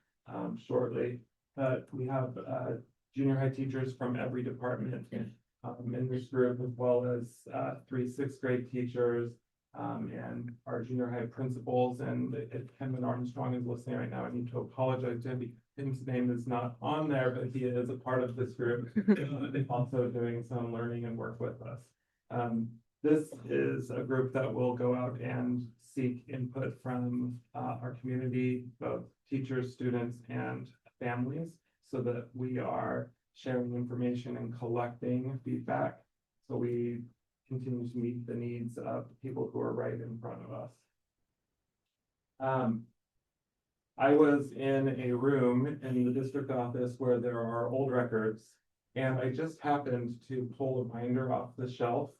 shortly. But we have junior high teachers from every department in this group, as well as 3 6th grade teachers, and our junior high principals. And if Kevin Armstrong is listening right now, I need to apologize to him. His name is not on there, but he is a part of this group, also doing some learning and work with us. This is a group that will go out and seek input from our community, both teachers, students, and families, so that we are sharing information and collecting feedback, so we continue to meet the needs of people who are right in front of us. I was in a room in the district office where there are old records, and I just happened to pull a binder off the shelf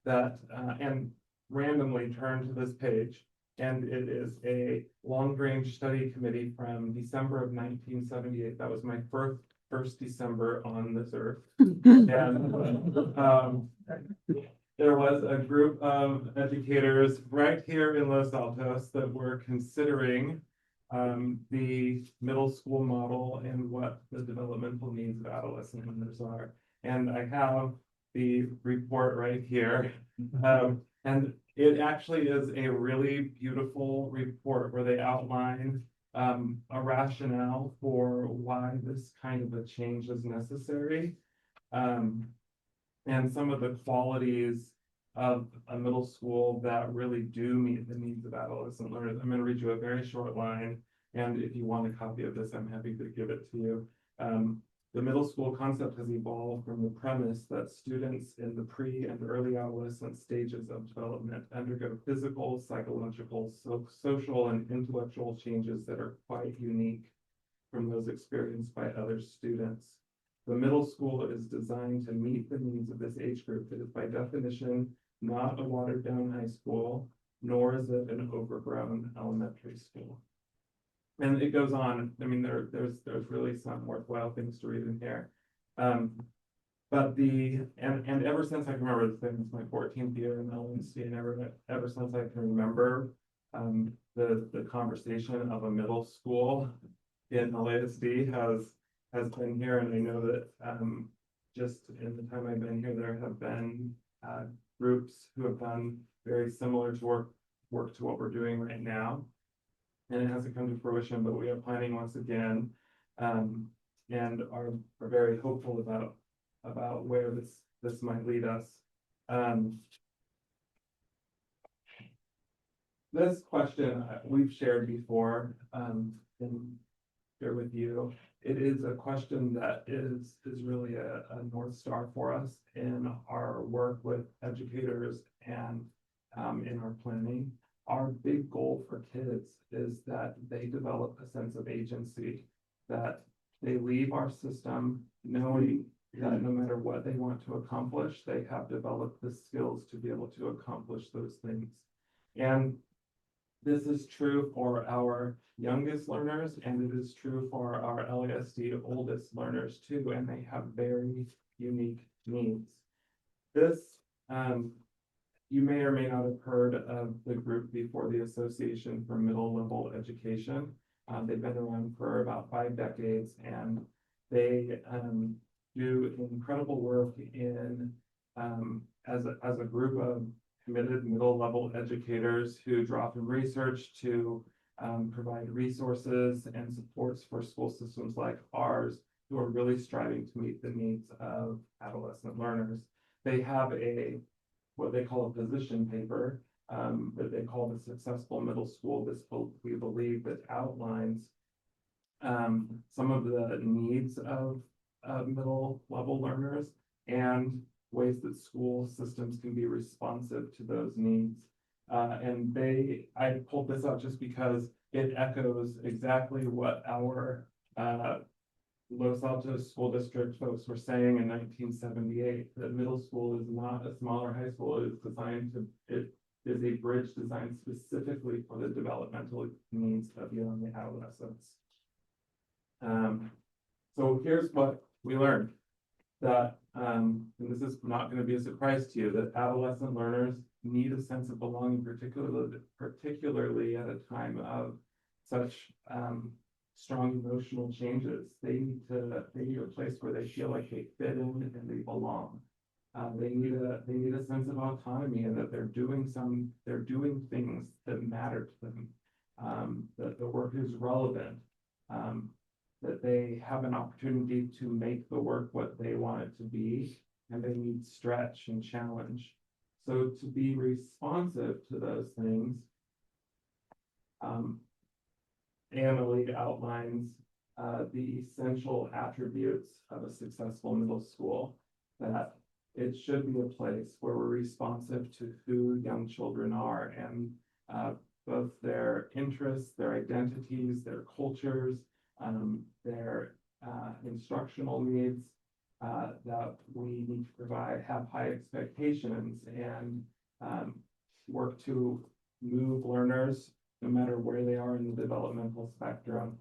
that and randomly turn to this page, and it is a long-range study committee from December of 1978. That was my first December on this earth. And there was a group of educators right here in Los Altos that were considering the middle school model and what the developmental needs of adolescent learners are. And I have the report right here. And it actually is a really beautiful report where they outline a rationale for why this kind of a change is necessary. And some of the qualities of a middle school that really do meet the needs of adolescent learners. I'm going to read you a very short line, and if you want a copy of this, I'm happy to give it to you. The middle school concept has evolved from the premise that students in the pre and early adolescent stages of development undergo physical, psychological, social, and intellectual changes that are quite unique from those experienced by other students. The middle school is designed to meet the needs of this age group. It is by definition not a watered down high school, nor is it an overgrown elementary school. And it goes on. I mean, there's really some worthwhile things to read in here. But and ever since I can remember, since my 14th year in LASD, and ever since I can remember, the conversation of a middle school in LASD has been here, and I know that just in the time I've been here, there have been groups who have done very similar to work to what we're doing right now. And it hasn't come to fruition, but we are planning once again, and are very hopeful about where this might lead us. This question we've shared before, and share with you. It is a question that is really a North Star for us in our work with educators and in our planning. Our big goal for kids is that they develop a sense of agency, that they leave our system knowing that no matter what they want to accomplish, they have developed the skills to be able to accomplish those things. And this is true for our youngest learners, and it is true for our LASD oldest learners too, and they have very unique needs. This, you may or may not have heard of the group before, the Association for Middle Level Education. They've been around for about 5 decades, and they do incredible work in as a group of committed middle level educators who draw from research to provide resources and supports for school systems like ours who are really striving to meet the needs of adolescent learners. They have what they call a position paper that they call the Successful Middle School. We believe that outlines some of the needs of middle level learners and ways that school systems can be responsive to those needs. I pulled this out just because it echoes exactly what our Los Altos School District folks were saying in 1978, that middle school is not a smaller high school. It is a bridge designed specifically for the developmental needs of young adolescents. So here's what we learned, that, and this is not going to be a surprise to you, that adolescent learners need a sense of belonging, particularly at a time of such strong emotional changes. They need a place where they feel like they fit in and they belong. They need a sense of autonomy and that they're doing things that matter to them, that the work is relevant, that they have an opportunity to make the work what they want it to be, and they need stretch and challenge. So to be responsive to those things, Annalie outlines the essential attributes of a successful middle school, that it should be a place where we're responsive to who young children are and both their interests, their identities, their cultures, their instructional needs, that we need to have high expectations and work to move learners no matter where they are in the developmental spectrum,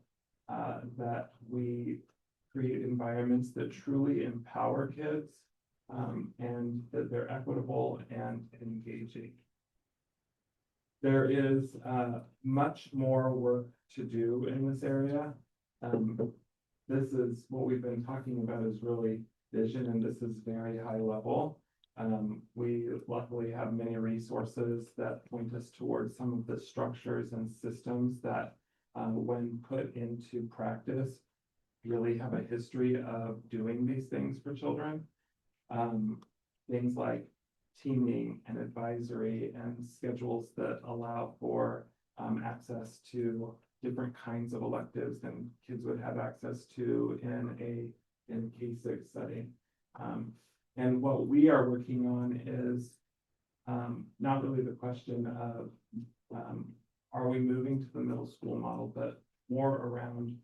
that we create environments that truly empower kids, and that they're equitable and engaging. There is much more work to do in this area. This is what we've been talking about, is really vision, and this is very high level. We luckily have many resources that point us towards some of the structures and systems that, when put into practice, really have a history of doing these things for children. Things like teaming and advisory and schedules that allow for access to different kinds of electives than kids would have access to in a K-6 setting. And what we are working on is not really the question of are we moving to the middle school model, but more around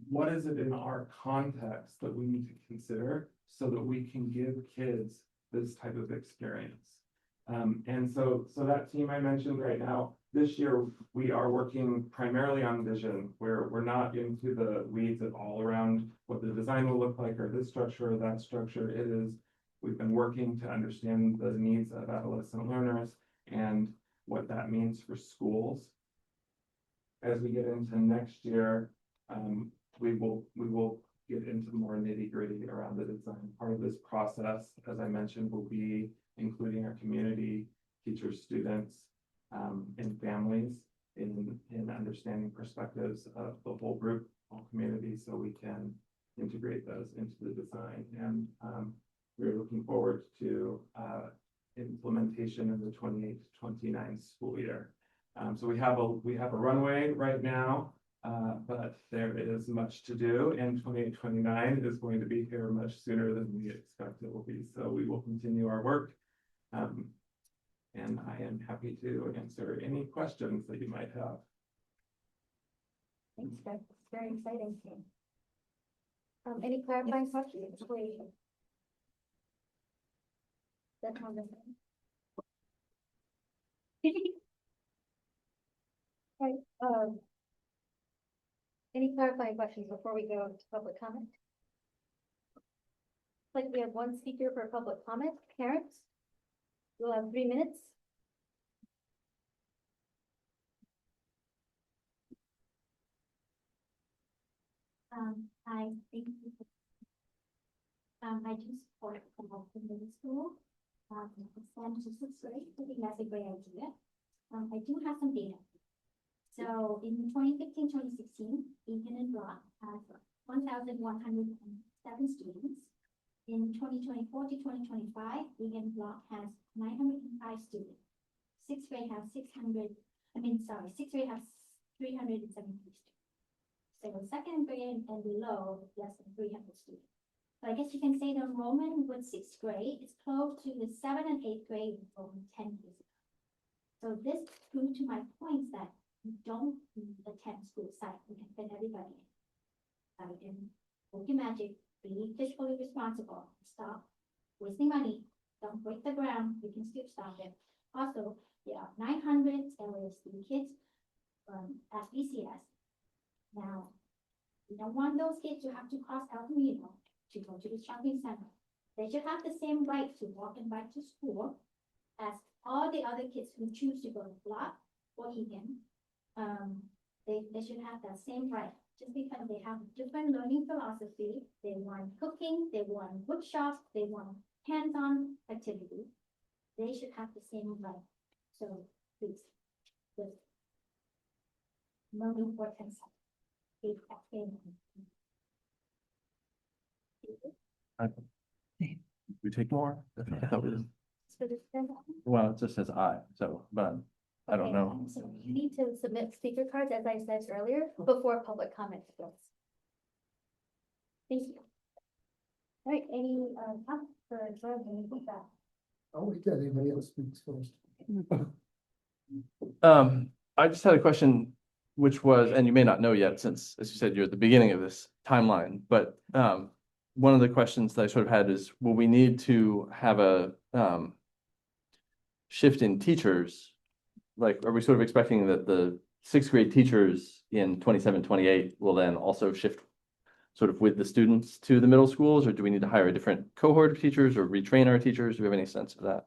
what is it in our context that we need to consider so that we can give kids this type of experience. And so that team I mentioned right now, this year we are working primarily on vision, where we're not into the weeds at all around what the design will look like or this structure or that structure. We've been working to understand the needs of adolescent learners and what that means for schools. As we get into next year, we will get into more nitty-gritty around the design. Part of this process, as I mentioned, will be including our community, teachers, students, and families in understanding perspectives of the whole group, whole community, so we can integrate those into the design. And we're looking forward to implementation in the 28 to 29 school year. So we have a runway right now, but there is much to do, and 28-29 is going to be here much sooner than we expect it will be. So we will continue our work, and I am happy to answer any questions that you might have. Thanks, Greg. It's very exciting. Any clarifying questions? Please. That's on the Right, any clarifying questions before we go to public comment? Like we have one speaker for public comment. Parents, you'll have 3 minutes. Hi, thank you. I do support the middle school. Stand to sixth grade, I think that's a great idea. I do have some data. So in 2015-2016, Egan and Block had 1,107 students. In 2024 to 2025, Egan and Block has 905 students. Sixth grade has 370 students. So second grade and below, less than 300 students. So I guess you can say the enrollment with sixth grade is close to the seventh and eighth grade enrollment 10 years ago. So this proves to my points that you don't attend school site, you can fit everybody in. And work your magic, be fiscally responsible, stop wasting money, don't break the ground, we can still stop it. Also, there are 900 LASD kids at BCS. Now, we don't want those kids to have to cross El Camino to go to the shopping center. They should have the same right to walk and bike to school as all the other kids who choose to go to Block or Egan. They should have that same right. Just because they have a different learning philosophy, they want cooking, they want workshops, they want hands-on activity. They should have the same right. So please, with no importance. We take more? I thought we did. Well, it just says I, so, but I don't know. So you need to submit speaker cards, as I said earlier, before public comment begins. Thank you. All right, any comments for any feedback? I'll wait till anybody else speaks first. I just had a question, which was, and you may not know yet, since, as you said, you're at the beginning of this timeline, but one of the questions that I sort of had is, will we need to have a shift in teachers? Like, are we sort of expecting that the sixth grade teachers in 27-28 will then also shift sort of with the students to the middle schools, or do we need to hire a different cohort of teachers or retrain our teachers? Do we have any sense of that?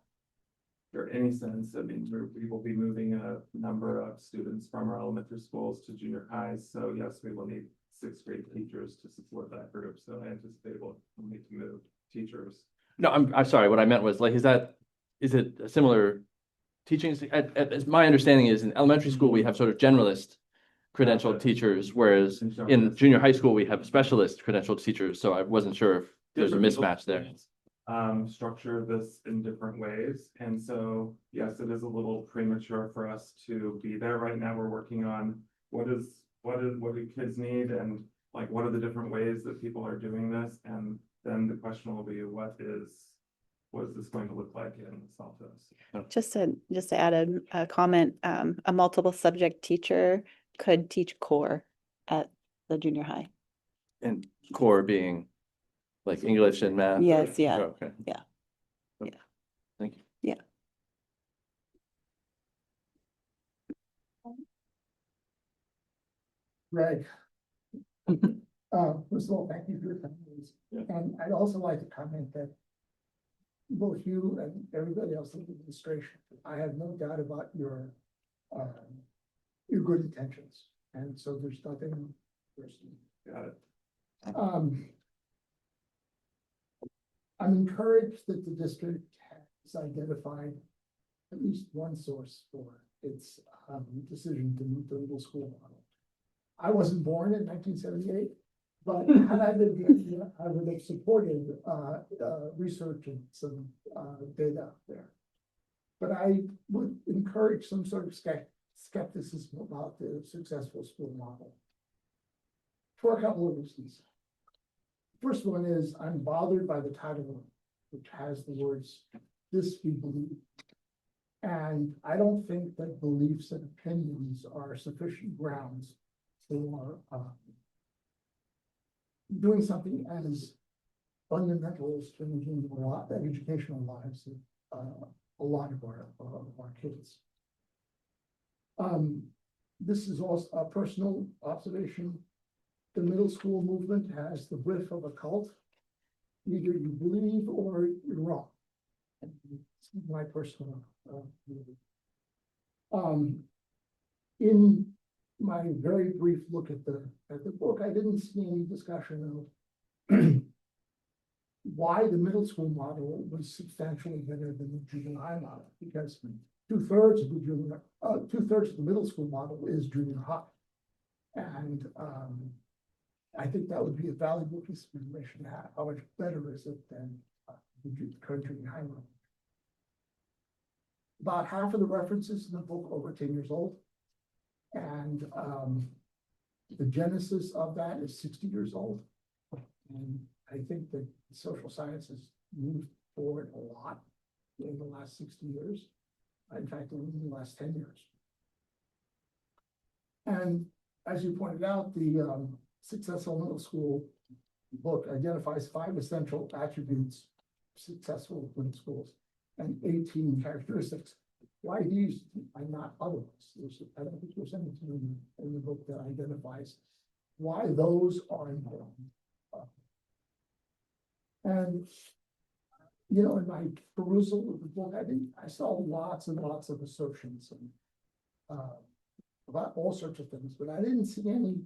Or any sense, I mean, we will be moving a number of students from our elementary schools to junior highs, so yes, we will need sixth grade teachers to support that group, so I anticipate we'll need to move teachers. No, I'm sorry, what I meant was, like, is it a similar teaching? As my understanding is, in elementary school, we have sort of generalist credentialed teachers, whereas in junior high school, we have specialist credentialed teachers, so I wasn't sure if there's a mismatch there. Structure this in different ways, and so yes, it is a little premature for us to be there right now. We're working on what do kids need, and like what are the different ways that people are doing this, and then the question will be what is this going to look like in Saltos? Just to add a comment, a multiple subject teacher could teach core at the junior high. And core being like English and math? Yes, or- yeah. oh, okay. Yeah. Okay. Yeah. Thank you. Yeah. Greg. First of all, thank you for your comments. And I'd also like to comment that both you and everybody else in the administration, I have no doubt about your good intentions. And so there's nothing personal. Got it. I'm encouraged that the district has identified at least one source for its decision to move to the middle school model. I wasn't born in 1978, but had I been here, I would have supported research and some data out there. But I would encourage some sort of skepticism about the successful school model for a couple of reasons. First one is I'm bothered by the title, which has the words, "This we believe." And I don't think that beliefs and opinions are sufficient grounds for doing something as fundamental as changing the educational lives of a lot of our kids. This is also a personal observation. The middle school movement has the whiff of a cult. Either you believe or you're wrong. It's my personal view. In my very brief look at the book, I didn't see any discussion of why the middle school model was substantially better than the junior high model, because 2/3 of the middle school model is junior high. And I think that would be a valuable piece of information to have. How much better is it than the current junior high model? About half of the references in the book are over 10 years old. And the genesis of that is 60 years old. And I think that social sciences moved forward a lot in the last 60 years. In fact, in the last 10 years. And as you pointed out, the Successful Middle School book identifies 5 essential attributes of successful middle schools and 18 characteristics. Why these and not other ones? I don't think there's anything in the book that identifies why those are important. And you know, in my perusal of the book, I saw lots and lots of assertions and about all sorts of things, but I didn't see any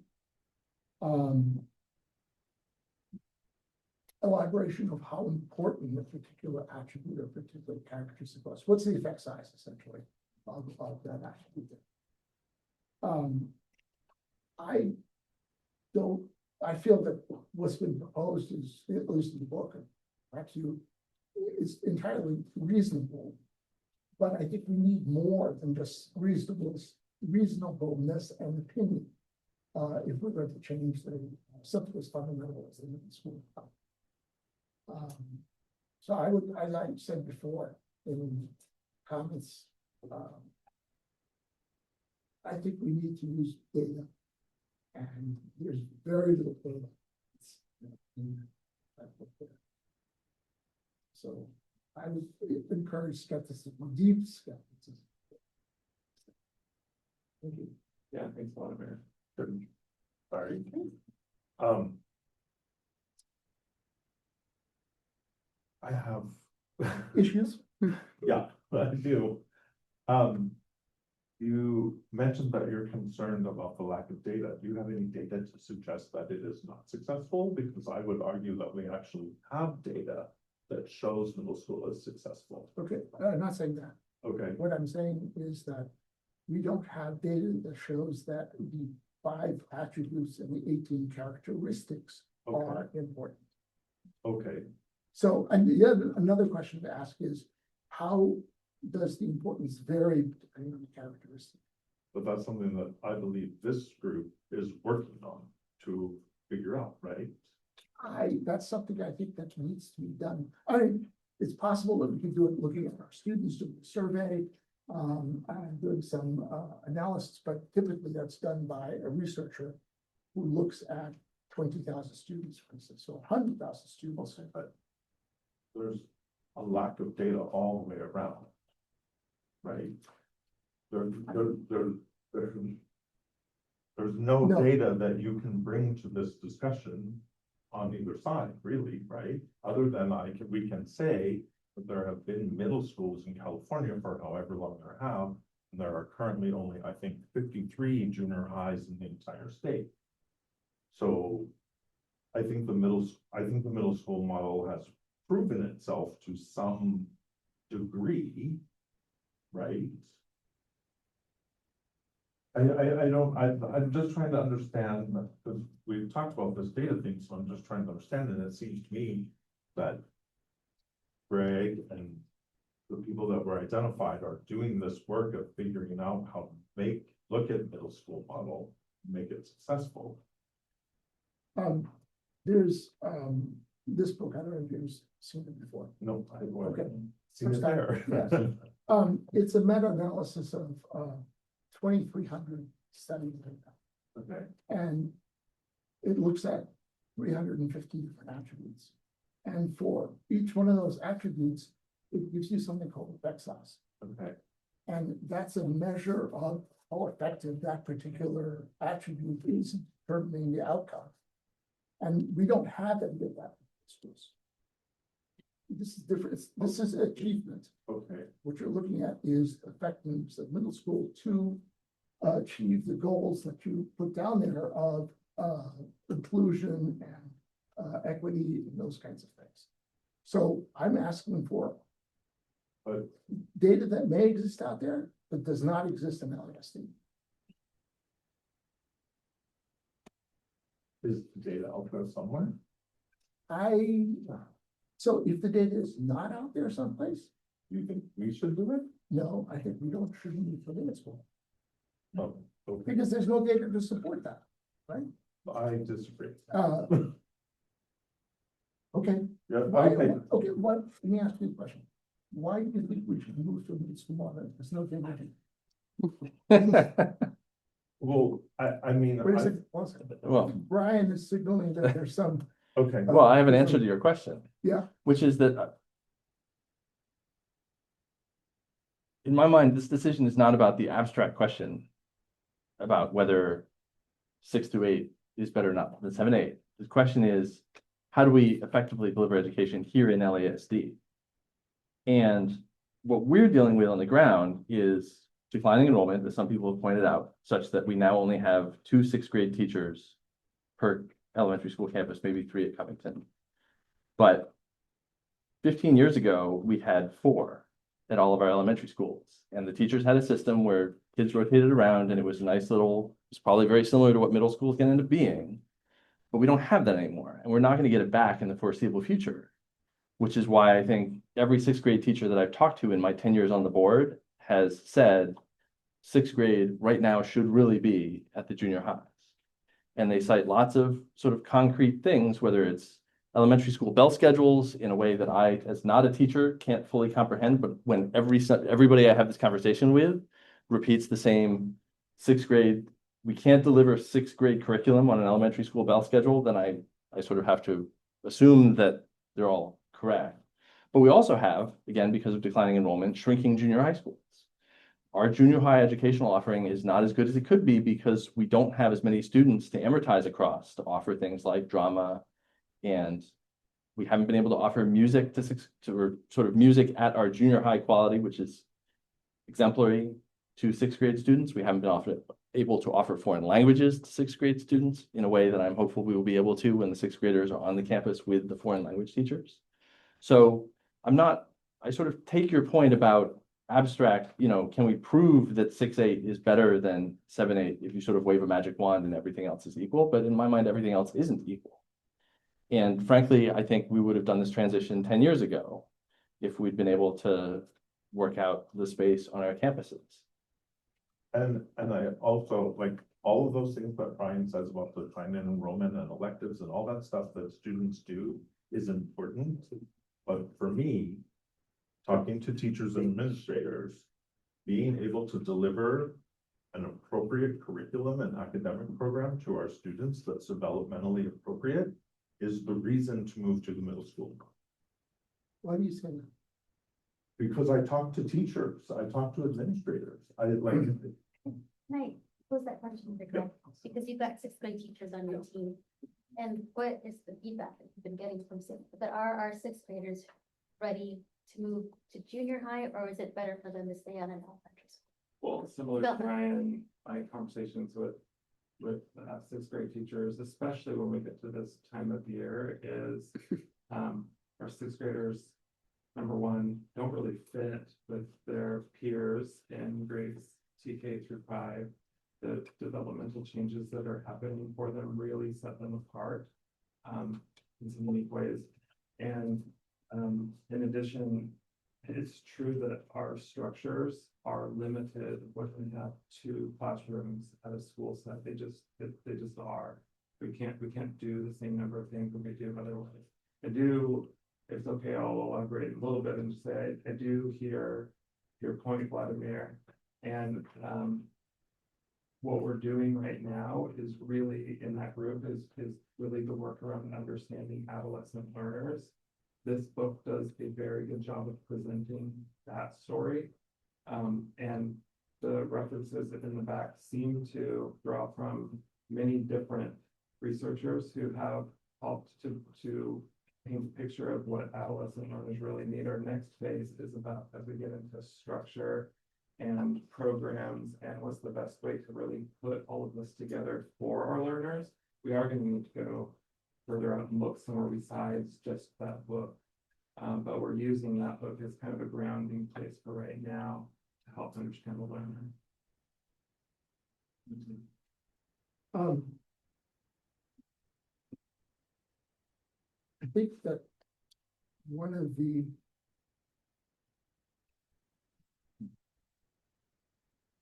elaboration of how important a particular attribute or particular characteristic was. What's the effect size essentially of that attribute? I feel that what's been proposed is, at least in the book, and perhaps it's entirely reasonable, but I think we need more than just reasonableness and opinion if we're going to change something as fundamental as the middle school. So I would, as I said before in comments, I think we need to use data, and there's very little data. So I would encourage skepticism, deep skepticism. Thank you. Yeah, thanks a lot, Mayor. Sorry. I have issues. Yeah, I do. You mentioned that you're concerned about the lack of data. Do you have any data to suggest that it is not successful? Because I would argue that we actually have data that shows middle school is successful. Okay, I'm not saying that. Okay. What I'm saying is that we don't have data that shows that the 5 attributes and the 18 characteristics are important. Okay. So, and another question to ask is, how does the importance vary depending on the characteristic? But that's something that I believe this group is working on to figure out, right? That's something I think that needs to be done. I mean, it's possible that we can do it looking at our students, doing a survey, and doing some analysis, but typically that's done by a researcher who looks at 20,000 students, for instance, so 100,000 students. But there's a lack of data all the way around, right? There's no data that you can bring to this discussion on either side, really, right? Other than we can say that there have been middle schools in California for however long there have, and there are currently only, I think, 53 junior highs in the entire state. So I think the middle school model has proven itself to some degree, right? I'm just trying to understand, because we've talked about this data thing, so I'm just trying to understand it. It seems to me that Greg and the people that were identified are doing this work of figuring out how to look at middle school model, make it successful. There's this book, I don't know if you've seen it before. No, I haven't. Okay. Seen it there. Yes. It's a meta-analysis of 2,300 studies. Okay. And it looks at 350 different attributes. And for each one of those attributes, it gives you something called effect size. Okay. And that's a measure of how effective that particular attribute is in determining the outcome. And we don't have any of that in schools. This is different. This is achievement. Okay. What you're looking at is effectiveness of middle school to achieve the goals that you put down there of inclusion and equity and those kinds of things. So I'm asking for But data that may exist out there, but does not exist in LASD. is the data out there somewhere? So if the data is not out there someplace, You think we should do it? no, I think we don't, shouldn't be for this one. Oh, okay. Because there's no data to support that, right? I disagree. Okay. Yeah, Why, okay. okay, let me ask you a question. Why do you think we should move to a school model? There's no data. Well, I mean, Wait a second, one second. Well, Brian is signaling that there's some, okay, well, I have an answer to your question, yeah, which is that in my mind, this decision is not about the abstract question about whether 6 through 8 is better or not than 7, 8. The question is, how do we effectively deliver education here in LASD? And what we're dealing with on the ground is declining enrollment, that some people have pointed out, such that we now only have 2 6th-grade teachers per elementary school campus, maybe 3 at Covington. But 15 years ago, we had 4 at all of our elementary schools. And the teachers had a system where kids rotated around, and it was a nice little, it's probably very similar to what middle school is going to end up being. But we don't have that anymore, and we're not going to get it back in the foreseeable future, which is why I think every 6th-grade teacher that I've talked to in my 10 years on the board has said 6th grade right now should really be at the junior highs. And they cite lots of sort of concrete things, whether it's elementary school bell schedules in a way that I, as not a teacher, can't fully comprehend, but when everybody I have this conversation with repeats the same 6th grade, we can't deliver 6th grade curriculum on an elementary school bell schedule, then I sort of have to assume that they're all correct. But we also have, again, because of declining enrollment, shrinking junior high schools. Our junior high educational offering is not as good as it could be because we don't have as many students to amortize across to offer things like drama, and we haven't been able to offer music or sort of music at our junior high quality, which is exemplary to 6th grade students. We haven't been able to offer foreign languages to 6th grade students in a way that I'm hopeful we will be able to when the 6th graders are on the campus with the foreign language teachers. So I sort of take your point about abstract, can we prove that 6-8 is better than 7-8 if you sort of wave a magic wand and everything else is equal? But in my mind, everything else isn't equal. And frankly, I think we would have done this transition 10 years ago if we'd been able to work out the space on our campuses. And I also, like, all of those things that Brian says about the decline in enrollment and electives and all that stuff that students do is important. But for me, talking to teachers and administrators, being able to deliver an appropriate curriculum and academic program to our students that's developmentally appropriate is the reason to move to the middle school. Why do you say that? Because I talk to teachers, I talk to administrators, I like. Can I pose that question again? Because you've got 6th grade teachers on your team. And what is the feedback that you've been getting from but are our 6th graders ready to move to junior high, or is it better for them to stay on an elementary school? Well, similar to Brian, my conversations with 6th grade teachers, especially when we get to this time of year, is our 6th graders, number one, don't really fit with their peers in grades TK through 5. The developmental changes that are happening for them really set them apart in some unique ways. And in addition, it's true that our structures are limited when we have 2 classrooms at a school set. They just are. We can't do the same number of things that we do otherwise. If it's okay, I'll elaborate a little bit and just say I do hear your point, Vladimir. And what we're doing right now is really in that group is really the work around understanding adolescent learners. This book does a very good job of presenting that story. And the references in the back seem to draw from many different researchers who have helped to paint a picture of what adolescent learners really need. Our next phase is about, as we get into structure and programs and what's the best way to really put all of this together for our learners, we are going to need to go further out and look somewhere besides just that book. But we're using that book as kind of a grounding place for right now to help understand the learner. I think that one of the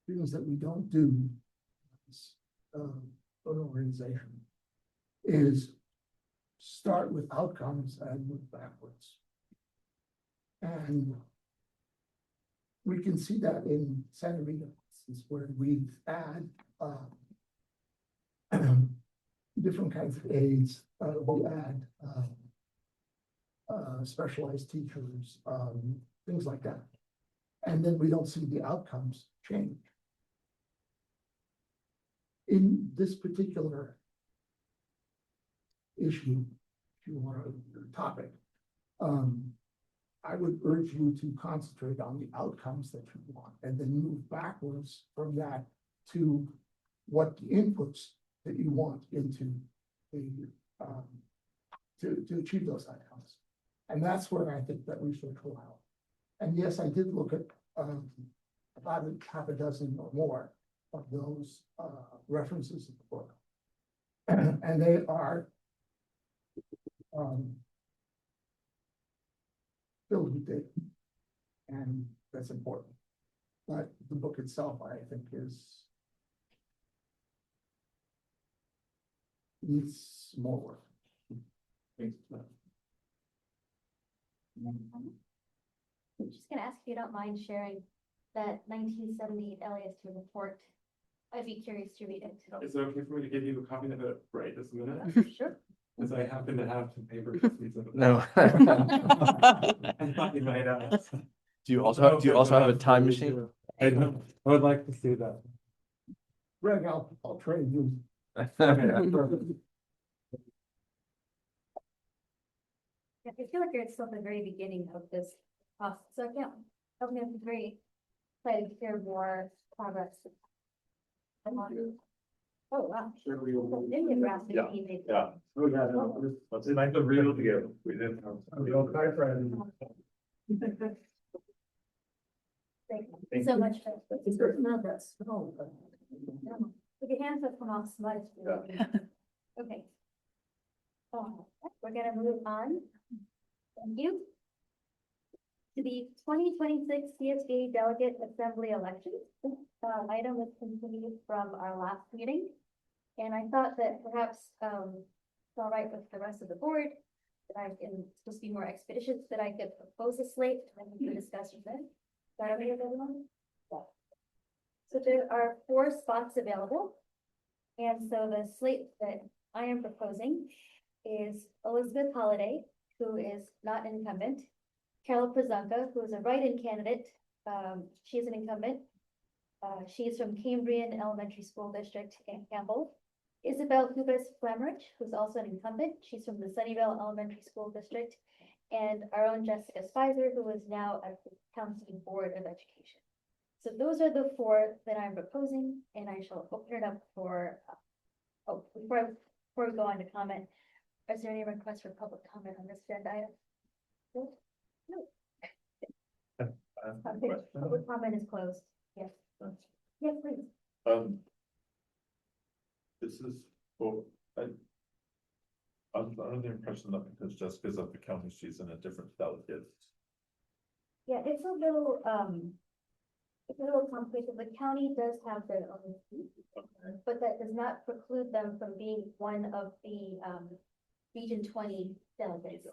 things that we don't do as an organization is start with outcomes and move backwards. And we can see that in Santa Rita, for instance, where we add different kinds of aids. We add specialized teachers, things like that. And then we don't see the outcomes change. In this particular issue, if you want to topic, I would urge you to concentrate on the outcomes that you want and then move backwards from that to what the inputs that you want into the to achieve those outcomes. And that's where I think that research will help. And yes, I did look at about half a dozen or more of those references in the book. And they are filled with data. And that's important. But the book itself, I think, needs more work. I'm just gonna ask if you don't mind sharing that 1978 LASD report. I'd be curious to read it. Is it okay for me to give you a copy of it right this minute? Sure. Because I happen to have some paper copies of it. No. I thought you might ask. Do you also have a time machine? I would like to see that. Greg, I'll trade you. Yeah, I feel like you're still at the very beginning of this process, so I can't, I'm gonna be very excited to hear more progress. Oh, wow. Sure, we will. Maybe a draft Yeah, maybe. yeah. Oh, yeah, no, it's nice to read it together. We didn't have. The old guy friend. Thank you so much. It's not that small, but. With your hands up, come off, smudge. Okay. We're gonna move on. Thank you. To the 2026 CSBA Delegate Assembly election. This item was continued from our last meeting. And I thought that perhaps it's all right with the rest of the board, that I can, supposed to be more expeditious, that I could propose a slate and we can discuss with it. Is that okay with everyone? Yeah. So there are 4 spots available. And so the slate that I am proposing is Elizabeth Holliday, who is not an incumbent, Carol Prezanka, who is a write-in candidate. She is an incumbent. She is from Cambrian Elementary School District in Campbell. Isabel Hubis Flamrich, who's also an incumbent. She's from the Sunnyvale Elementary School District. And our own Jessica Spicer, who is now at the Counseling Board of Education. So those are the 4 that I'm proposing, and I shall open it up for, before we go on to comment, is there any request for public comment on this agenda item? No? Okay, public comment is closed. Yes. Yes, please. This is, well, I'm under the impression that because Jessica's at the county, she's in a different delegate. Yeah, it's a little complicated. The county does have their own seat, but that does not preclude them from being one of the Region 20 delegates.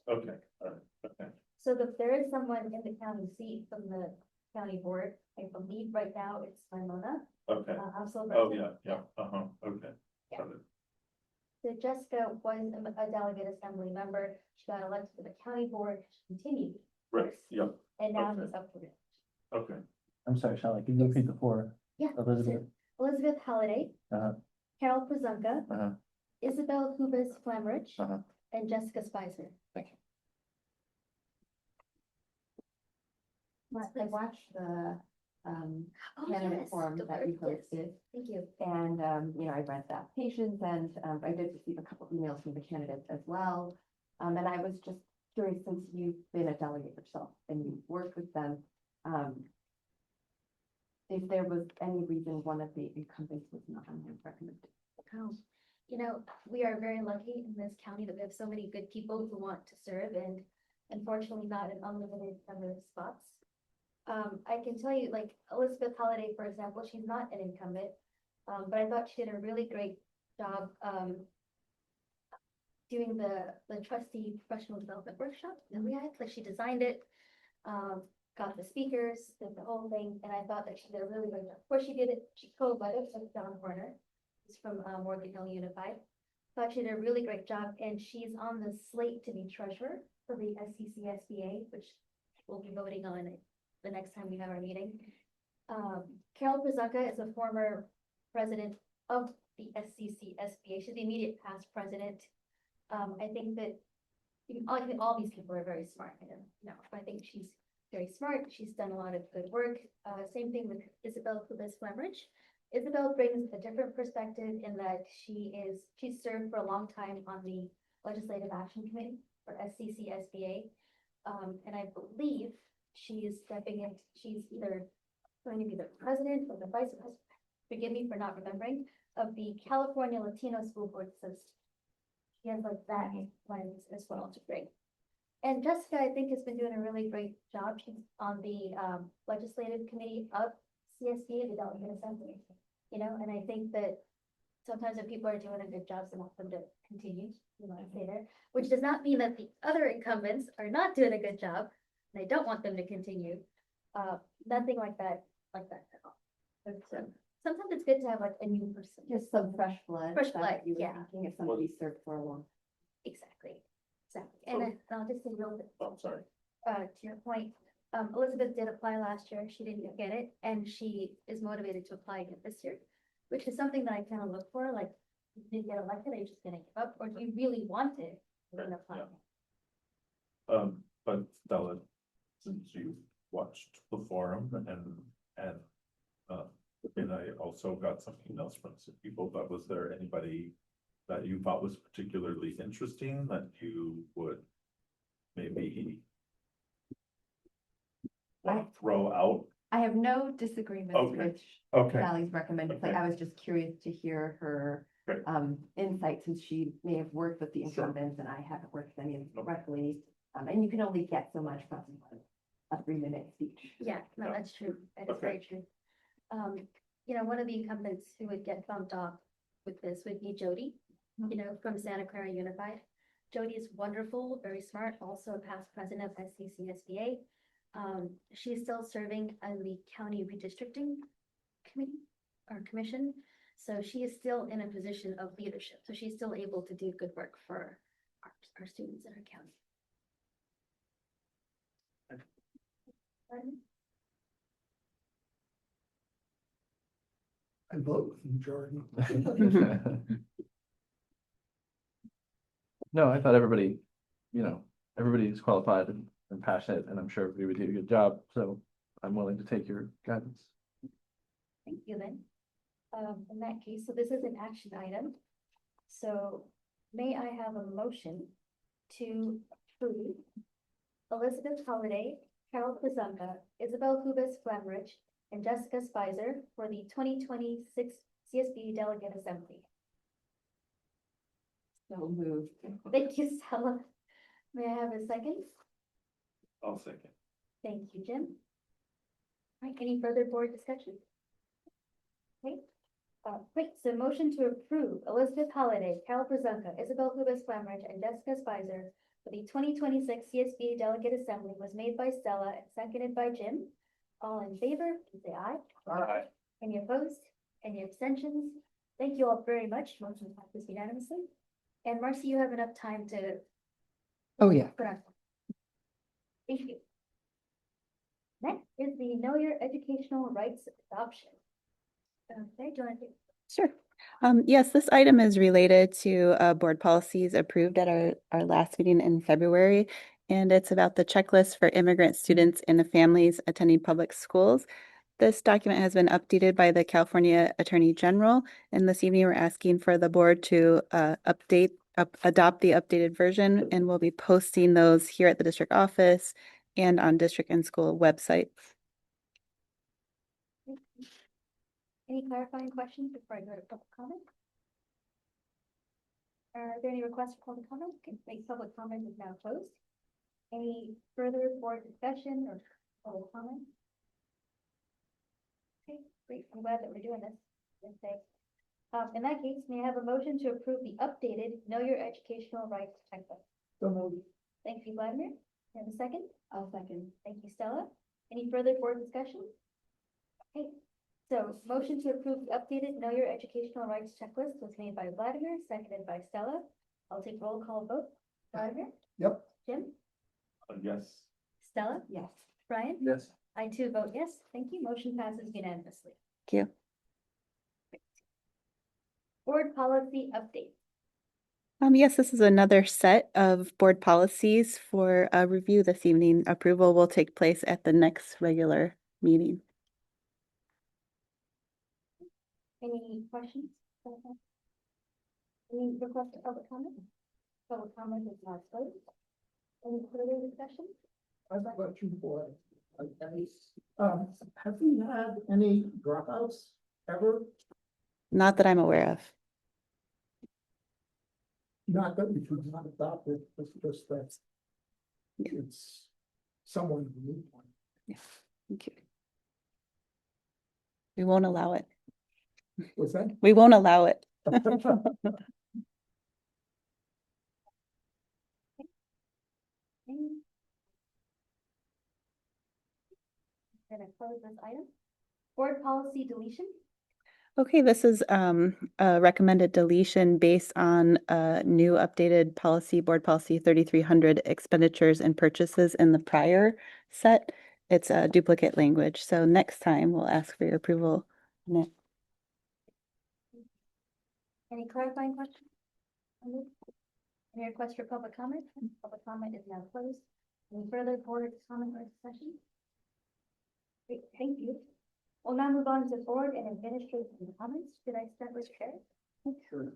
Okay, all right, okay. So there is someone in the county seat from the county board. I believe right now it's Simona. Okay. Oh, yeah, okay. Yeah. Got it. So Jessica was a delegate assembly member. She got elected to the county board. She continued. Right, yeah, And now Okay. it's up for it. okay. I'm sorry, Charlotte, can you repeat the 4? Yeah. Elizabeth. Elizabeth Holliday. Uh-huh. Carol Prezanka. Uh-huh. Isabel Hubis Flamrich. Uh-huh. And Jessica Spicer. Thank you. I watched the Oh, candidate yes, form the that we word, yes. posted. Thank you. And, I read the applications and I did receive a couple emails from the candidates as well. And I was just curious, since you've been a delegate yourself and you've worked with them, if there was any reason one of the incumbents was not recommended. Oh, you know, we are very lucky in this county that we have so many good people who want to serve and unfortunately not an unlimited number of spots. I can tell you, like Elizabeth Holliday, for example, she's not an incumbent, but I thought she did a really great job, doing the trustee professional development workshop that we had. Like she designed it, got the speakers, did the whole thing, and I thought that she did a really good job. Of course, she did it, she co-led it with John Horner, who's from Morgan Hill Unified. Thought she did a really great job, and she's on the slate to be treasurer for the SCCSBA, which we'll be voting on it the next time we have our meeting. Carol Prizaka is a former president of the SCCSBA. She's the immediate past president. I think that I think all these people are very smart. I think she's very smart. She's done a lot of good work. Same thing with Isabel Kubis-Flemrich. Isabel brings a different perspective in that she's served for a long time on the Legislative Action Committee for SCCSBA. And I believe she is stepping in, she's either going to be the president or the vice president, forgive me for not remembering, of the California Latino School Board Association. She has like that lens as well to bring. And Jessica, I think, has been doing a really great job. She's on the legislative committee of CSBA, the Delegate Assembly, and I think that sometimes when people are doing a good job, they want them to continue, say there, which does not mean that the other incumbents are not doing a good job. And I don't want them to continue. Nothing like that at all. But, sometimes it's good to have like a new person. Just some fresh blood. Fresh that's blood, what you were yeah. thinking if somebody served for a long. Exactly. And I'll just say real quick. I'm sorry. To your point, Elizabeth did apply last year. She didn't get it, and she is motivated to apply again this year, which is something that I kind of look for. Like, if you didn't get elected, are you just gonna give up, or do you really want it? You're gonna apply. Yeah. But Stella, since you watched the forum and I also got some emails from some people, but was there anybody that you thought was particularly interesting that you would maybe want to throw out? I have no disagreements Okay. with Sally's recommended, like, Okay. I was just curious to hear her Great. insight, since she may have worked with the Sure. incumbents and I haven't worked with any of them directly. And you can only get so much from a 3-minute speech. Yeah, no, Yeah. that's true. That is Okay. very true. One of the incumbents who would get bumped off with this would be Jody, from Santa Clara Unified. Jody is wonderful, very smart, also a past president of SCCSBA. She's still serving on the county redistricting committee or commission. So she is still in a position of leadership. So she's still able to do good work for our students in our county. I vote with the majority. No, I thought everybody, everybody's qualified and passionate, and I'm sure everybody would do a good job, so I'm willing to take your guidance. Thank you, then. In that case, so this is an action item. So may I have a motion to approve Elizabeth Holliday, Carol Prizaka, Isabel Kubis-Flemrich, and Jessica Spicer for the 2026 CSB Delegate Assembly? So moved. Thank you, Stella. May I have a second? I'll second. Thank you, Jim. All right, any further board discussion? Okay, great, so motion to approve Elizabeth Holliday, Carol Prizaka, Isabel Kubis-Flemrich, and Jessica Spicer for the 2026 CSBA Delegate Assembly was made by Stella and seconded by Jim. All in favor, please say aye. Aye. Any opposed? Any abstentions? Thank you all very much. Motion passes unanimously. And Marcy, you have enough time to Oh, yeah. put on. Thank you. Next is the Know Your Educational Rights adoption. Okay, do you want to? Sure. Yes, this item is related to board policies approved at our last meeting in February. And it's about the checklist for immigrant students and the families attending public schools. This document has been updated by the California Attorney General. And this evening, we're asking for the board to update adopt the updated version, and we'll be posting those here at the district office and on district and school websites. Any clarifying questions before I go to public comment? Are there any requests for public comment? Okay, make public comment is now closed. Any further board discussion or public comment? Okay, great. I'm glad that we're doing this day. In that case, may I have a motion to approve the updated Know Your Educational Rights checklist? So moved. Thank you, Vladimir. And a second? I'll second. Thank you, Stella. Any further board discussion? Okay, so motion to approve the updated Know Your Educational Rights checklist was made by Vladimir, seconded by Stella. I'll take roll call vote. Vladimir? Yep. Jim? Yes. Stella? Yes. Brian? Yes. I too vote yes. Thank you. Motion passes unanimously. Thank you. Board policy update. Yes, this is another set of board policies for review this evening. Approval will take place at the next regular meeting. Any questions? Any request for public comment? Public comment is not closed. Any further discussion? I've got a question for, have we had any dropouts ever? Not that I'm aware of. Not that we should not adopt it, it's just that it's someone who needs one. Thank you. We won't allow it. What's that? We won't allow it. Gonna close this item. Board policy deletion. Okay, this is a recommended deletion based on new updated policy, board policy 3300 expenditures and purchases in the prior set. It's a duplicate language. So next time we'll ask for your approval. Any clarifying questions? Any requests for public comment? Public comment is now closed. Any further board comment or discussion? Great, thank you. We'll now move on to board and administrative comments. Should I start with Chair? Sure.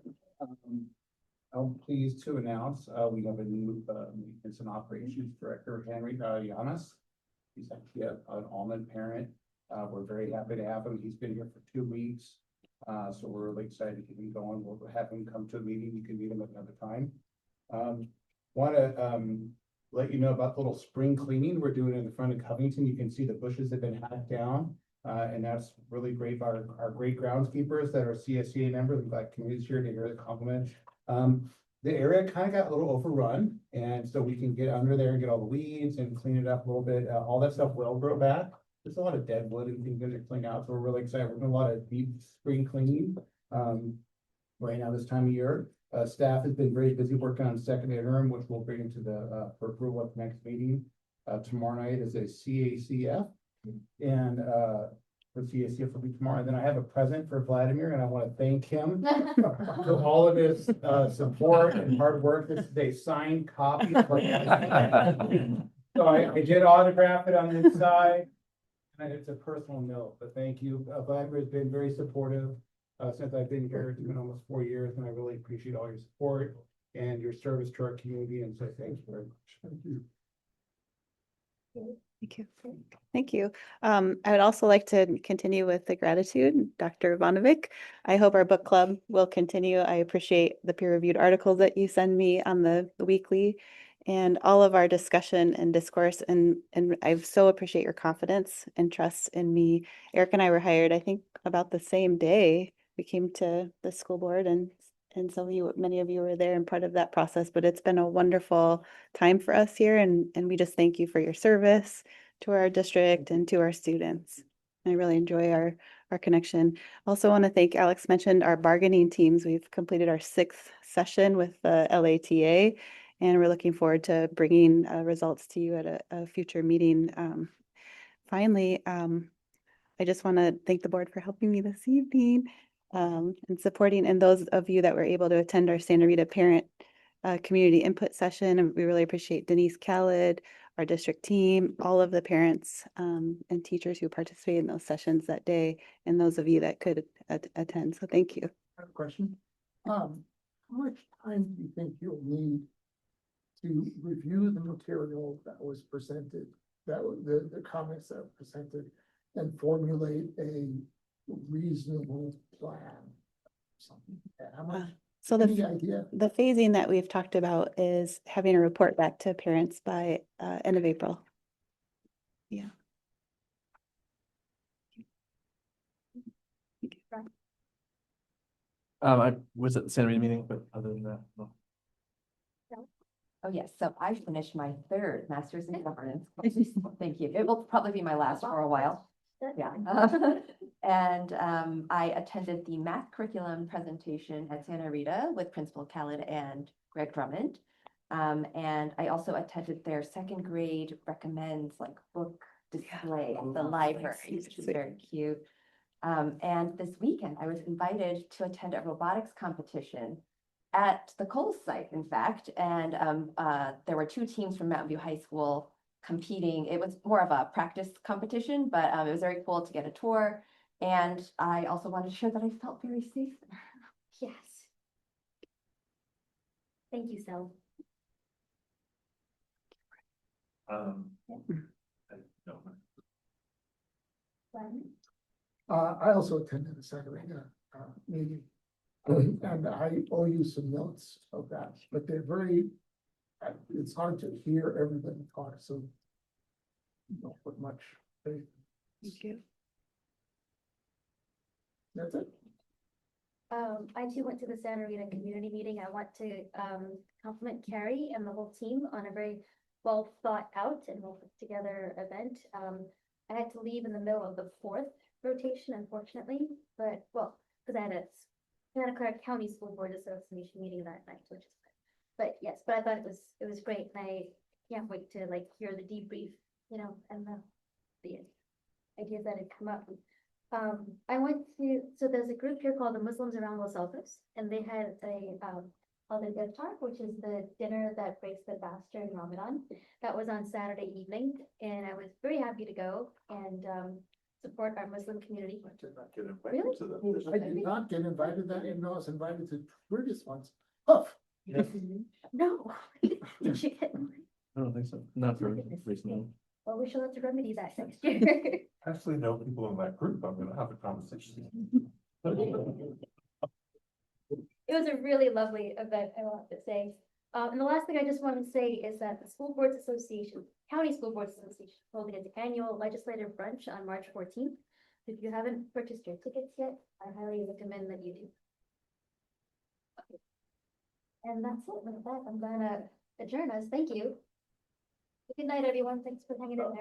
I'm pleased to announce, we have a new, maintenance and operations director, Henry Yanis. He's actually an almond parent. We're very happy to have him. He's been here for 2 weeks. So we're really excited to get him going. We'll have him come to a meeting. You can meet him at another time. Want to let you know about the little spring cleaning we're doing in the front of Covington. You can see the bushes have been hacked down. And that's really great by our great groundskeepers that are CSCA members. I'm glad community's here to hear the compliment. The area kind of got a little overrun, and so we can get under there and get all the weeds and clean it up a little bit. All that stuff will grow back. There's a lot of dead wood and things that are cleaned out, so we're really excited. We're doing a lot of deep spring cleaning right now this time of year. Staff has been very busy working on second interim, which we'll bring into the for approval at the next meeting. Tomorrow night is a CACF. And for CACF will be tomorrow. And then I have a present for Vladimir, and I want to thank him for all of his support and hard work. This is a signed copy. So I did autograph it on this side, and it's a personal note. But thank you. Vladimir has been very supportive since I've been here. It's been almost 4 years, and I really appreciate all your support and your service to our community. And so thanks very much. Thank you. Thank you. Thank you. I would also like to continue with the gratitude, Dr. Ivanovic. I hope our book club will continue. I appreciate the peer-reviewed articles that you send me on the weekly and all of our discussion and discourse. And I so appreciate your confidence and trust in me. Eric and I were hired, I think, about the same day we came to the school board, and some of you, many of you were there and part of that process, but it's been a wonderful time for us here. And we just thank you for your service to our district and to our students. I really enjoy our connection. Also want to thank, Alex mentioned our bargaining teams. We've completed our 6th session with the LATA, and we're looking forward to bringing results to you at a future meeting. Finally, I just want to thank the board for helping me this evening. And supporting, and those of you that were able to attend our Santa Rita parent community input session. And we really appreciate Denise Khaled, our district team, all of the parents and teachers who participated in those sessions that day, and those of you that could attend. So thank you. I have a question. much time do you think you'll need to review the material that was presented, the comments that were presented, and formulate a reasonable plan? Something, how much, So any the, idea? the phasing that we've talked about is having a report back to parents by end of April. Yeah. I was at the Santa Rita meeting, but other than that, no. Oh, yes. So I finished my third master's in governance. Thank you. It will probably be my last for a while. Yeah. And I attended the math curriculum presentation at Santa Rita with Principal Khaled and Greg Drummond. And I also attended their second grade recommends like book display at the library, which is very cute. And this weekend I was invited to attend a robotics competition at the Coles site, in fact, and there were two teams from Mountain View High School competing. It was more of a practice competition, but it was very cool to get a tour. And I also wanted to share that I felt very safe there. Yes. Thank you, Sel. No. I also attended the Santa Rita meeting. And I owe you some notes of that, but they're very, it's hard to hear everybody talk, so you don't put much faith. Thank you. That's it. I too went to the Santa Rita community meeting. I want to compliment Carrie and the whole team on a very well thought out and well put together event. I had to leave in the middle of the fourth rotation, unfortunately, but well, because I had a Santa Clara County School Board Association meeting that night, which is fun. But yes, but I thought it was great, and I can't wait to like hear the debrief, you know, and the ideas that had come up. I went to, so there's a group here called the Muslims Around Los Altos, and they had a called the iftar, which is the dinner that breaks the fast during Ramadan. That was on Saturday evening, and I was very happy to go and support our Muslim community. I did not get invited Really? to that. I did not get invited that, even though I was invited to previous ones. Oh, No. Did you get invited? I don't think so. Not for recently. Well, we shall have to remedy that next year. Actually, know people in that group. I'm gonna have a conversation. It was a really lovely event, I will have to say. And the last thing I just want to say is that the School Boards Association, County School Boards Association, holding its annual legislative brunch on March 14th. If you haven't purchased your tickets yet, I highly recommend that you do. Okay. And that's it. With that, I'm gonna adjourn us. Thank you. Good night, everyone. Thanks for hanging in there.